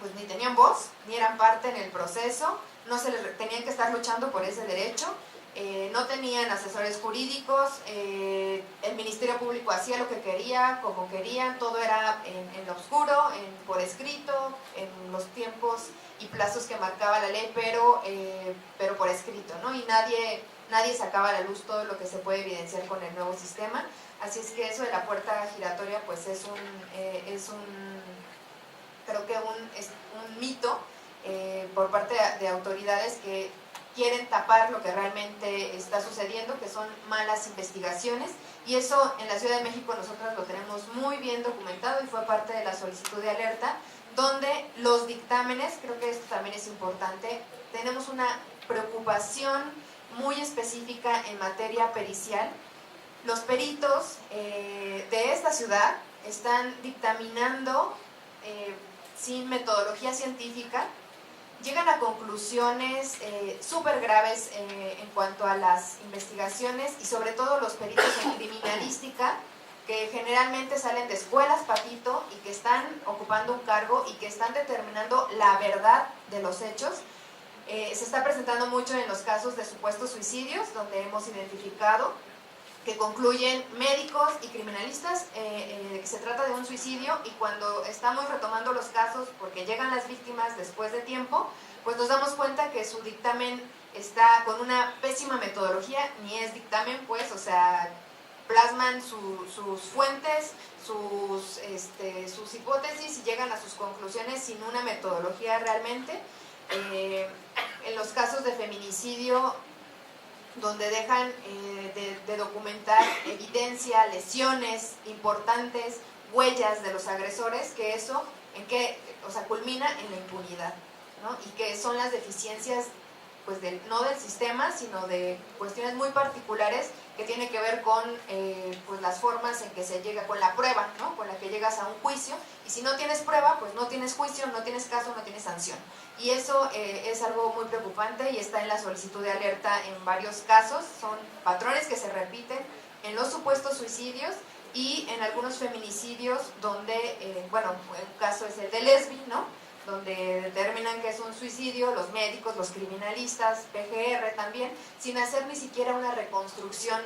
Speaker 1: pues ni tenían voz, ni eran parte en el proceso, no se les tenían que estar luchando por ese derecho, no tenían asesores jurídicos, el Ministerio Público hacía lo que quería, como querían, todo era en lo oscuro, por escrito, en los tiempos y plazos que marcaba la ley, pero por escrito, ¿no? Y nadie sacaba a la luz todo lo que se puede evidenciar con el nuevo sistema. Así es que eso de la puerta giratoria pues creo que un mito por parte de autoridades que quieren tapar lo que realmente está sucediendo, que son malas investigaciones, y eso en la Ciudad de México nosotros lo tenemos muy bien documentado y fue parte de la solicitud de alerta, donde los dictámenes, creo que esto también es importante, tenemos una preocupación muy específica en materia pericial. Los peritos de esta ciudad están dictaminando sin metodología científica, llegan a conclusiones súper graves en cuanto a las investigaciones, y sobre todo los peritos en criminalística, que generalmente salen de escuelas patito y que están ocupando un cargo y que están determinando la verdad de los hechos. Se está presentando mucho en los casos de supuestos suicidios, donde hemos identificado que concluyen médicos y criminalistas que se trata de un suicidio, y cuando estamos retomando los casos, porque llegan las víctimas después de tiempo, pues nos damos cuenta que su dictamen está con una pésima metodología, ni es dictamen pues, o sea, plasman sus fuentes, sus hipótesis y llegan a sus conclusiones sin una metodología realmente. En los casos de feminicidio, donde dejan de documentar evidencia, lesiones importantes, huellas de los agresores, que eso culmina en la impunidad, ¿no? Y que son las deficiencias pues no del sistema, sino de cuestiones muy particulares que tienen que ver con pues las formas en que se llega, con la prueba, ¿no? Con la que llegas a un juicio, y si no tienes prueba, pues no tienes juicio, no tienes caso, no tienes sanción. Y eso es algo muy preocupante y está en la solicitud de alerta en varios casos. Son patrones que se repiten en los supuestos suicidios y en algunos feminicidios donde, el caso es el de Lesbi, ¿no? Donde determinan que es un suicidio, los médicos, los criminalistas, PGR también, sin hacer ni siquiera una reconstrucción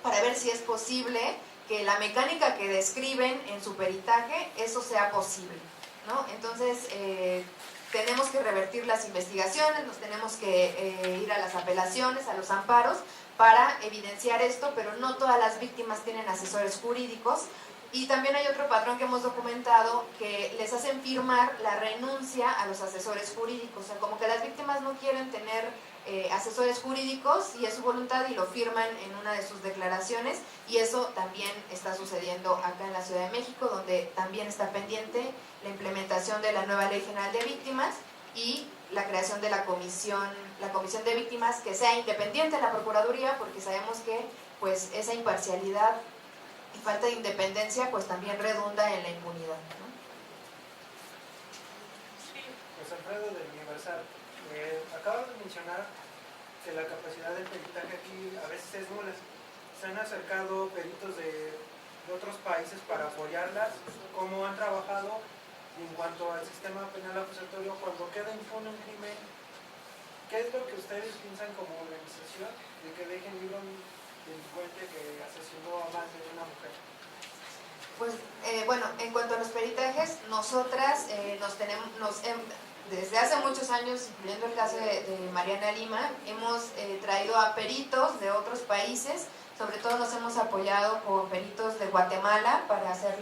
Speaker 1: para ver si es posible que la mecánica que describen en su peritaje, eso sea posible, ¿no? Entonces, tenemos que revertir las investigaciones, nos tenemos que ir a las apelaciones, a los amparos, para evidenciar esto, pero no todas las víctimas tienen asesores jurídicos. Y también hay otro patrón que hemos documentado, que les hacen firmar la renuncia a los asesores jurídicos. O sea, como que las víctimas no quieren tener asesores jurídicos y es su voluntad y lo firman en una de sus declaraciones, y eso también está sucediendo acá en la Ciudad de México, donde también está pendiente la implementación de la nueva Ley General de Víctimas y la creación de la comisión de víctimas, que sea independiente de la Procuraduría, porque sabemos que pues esa imparcialidad y falta de independencia pues también redunda en la impunidad, ¿no?
Speaker 12: Sí, pues Alfredo del Universal, acabas de mencionar que la capacidad del peritaje aquí a veces es nula. Se han acercado peritos de otros países para apoyarlas, cómo han trabajado, y en cuanto al sistema penal acusatorio, cuando queda impune un crimen, ¿qué es lo que ustedes piensan como organización de que dejen libre a un delincuente que asesinó a más de una mujer?
Speaker 1: Pues en cuanto a los peritajes, nosotras desde hace muchos años, incluyendo el caso de Mariana Lima, hemos traído a peritos de otros países. Sobre todo nos hemos apoyado con peritos de Guatemala para hacer,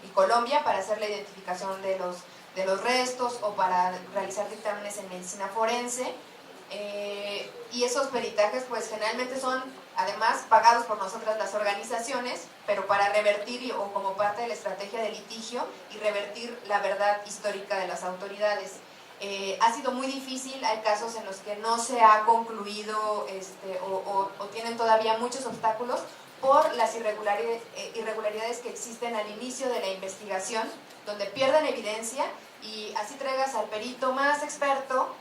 Speaker 1: y Colombia para hacer la identificación de los restos o para realizar dictámenes en medicina forense. Y esos peritajes pues generalmente son además pagados por nosotras las organizaciones, pero para revertir o como parte de la estrategia de litigio y revertir la verdad histórica de las autoridades. Ha sido muy difícil, hay casos en los que no se ha concluido o tienen todavía muchos obstáculos por las irregularidades que existen al inicio de la investigación, donde pierden evidencia y así traigas al perito más experto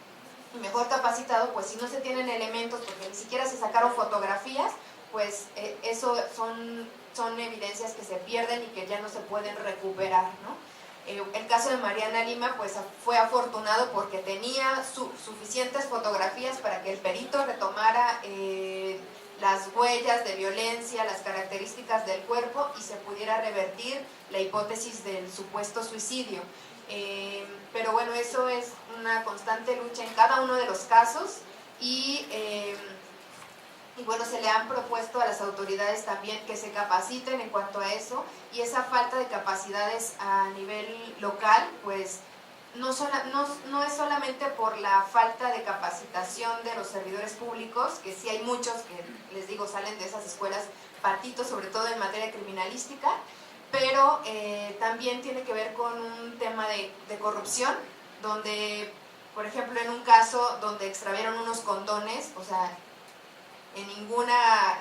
Speaker 1: y mejor capacitado, pues si no se tienen elementos, porque ni siquiera se sacaron fotografías, pues eso son evidencias que se pierden y que ya no se pueden recuperar, ¿no? El caso de Mariana Lima pues fue afortunado porque tenía suficientes fotografías para que el perito retomara las huellas de violencia, las características del cuerpo y se pudiera revertir la hipótesis del supuesto suicidio. Pero bueno, eso es una constante lucha en cada uno de los casos y bueno, se le han propuesto a las autoridades también que se capaciten en cuanto a eso, y esa falta de capacidades a nivel local pues no es solamente por la falta de capacitación de los servidores públicos, que sí hay muchos que les digo salen de esas escuelas patitos, sobre todo en materia criminalística, pero también tiene que ver con un tema de corrupción, donde por ejemplo en un caso donde extraviaron unos condones, o sea, en ninguna,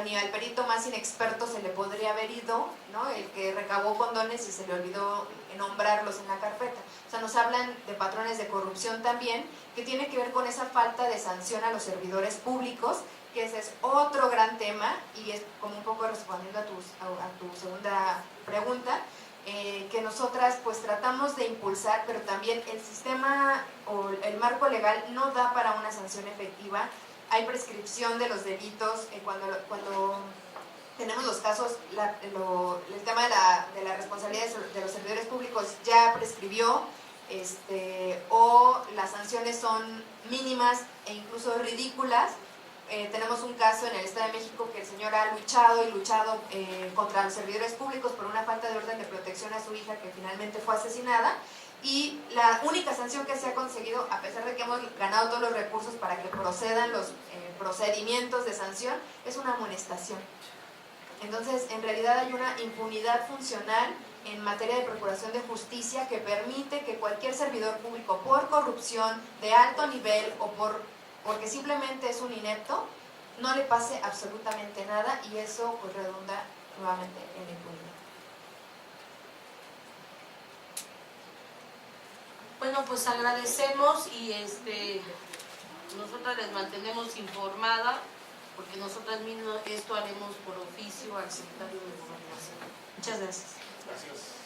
Speaker 1: ni al perito más inexperto se le podría haber ido, ¿no? El que recabó condones y se le olvidó nombrarlos en la carpeta. O sea, nos hablan de patrones de corrupción también, que tiene que ver con esa falta de sanción a los servidores públicos, que ese es otro gran tema, y es como un poco respondiendo a tu segunda pregunta, que nosotras pues tratamos de impulsar, pero también el sistema o el marco legal no da para una sanción efectiva. Hay prescripción de los delitos cuando tenemos los casos, el tema de la responsabilidad de los servidores públicos ya prescribió, o las sanciones son mínimas e incluso ridículas. Tenemos un caso en el Estado de México que el señor ha luchado contra los servidores públicos por una falta de orden de protección a su hija que finalmente fue asesinada. Y la única sanción que se ha conseguido, a pesar de que hemos ganado todos los recursos para que procedan los procedimientos de sanción, es una amonestación. Entonces, en realidad hay una impunidad funcional en materia de procuración de justicia que permite que cualquier servidor público, por corrupción de alto nivel o porque simplemente es un inepto, no le pase absolutamente nada, y eso pues redunda nuevamente en impunidad.
Speaker 2: Bueno, pues agradecemos y nosotras les mantenemos informada, porque nosotras mismas esto haremos por oficio al secretario de Gobernación. Muchas gracias.
Speaker 4: Gracias.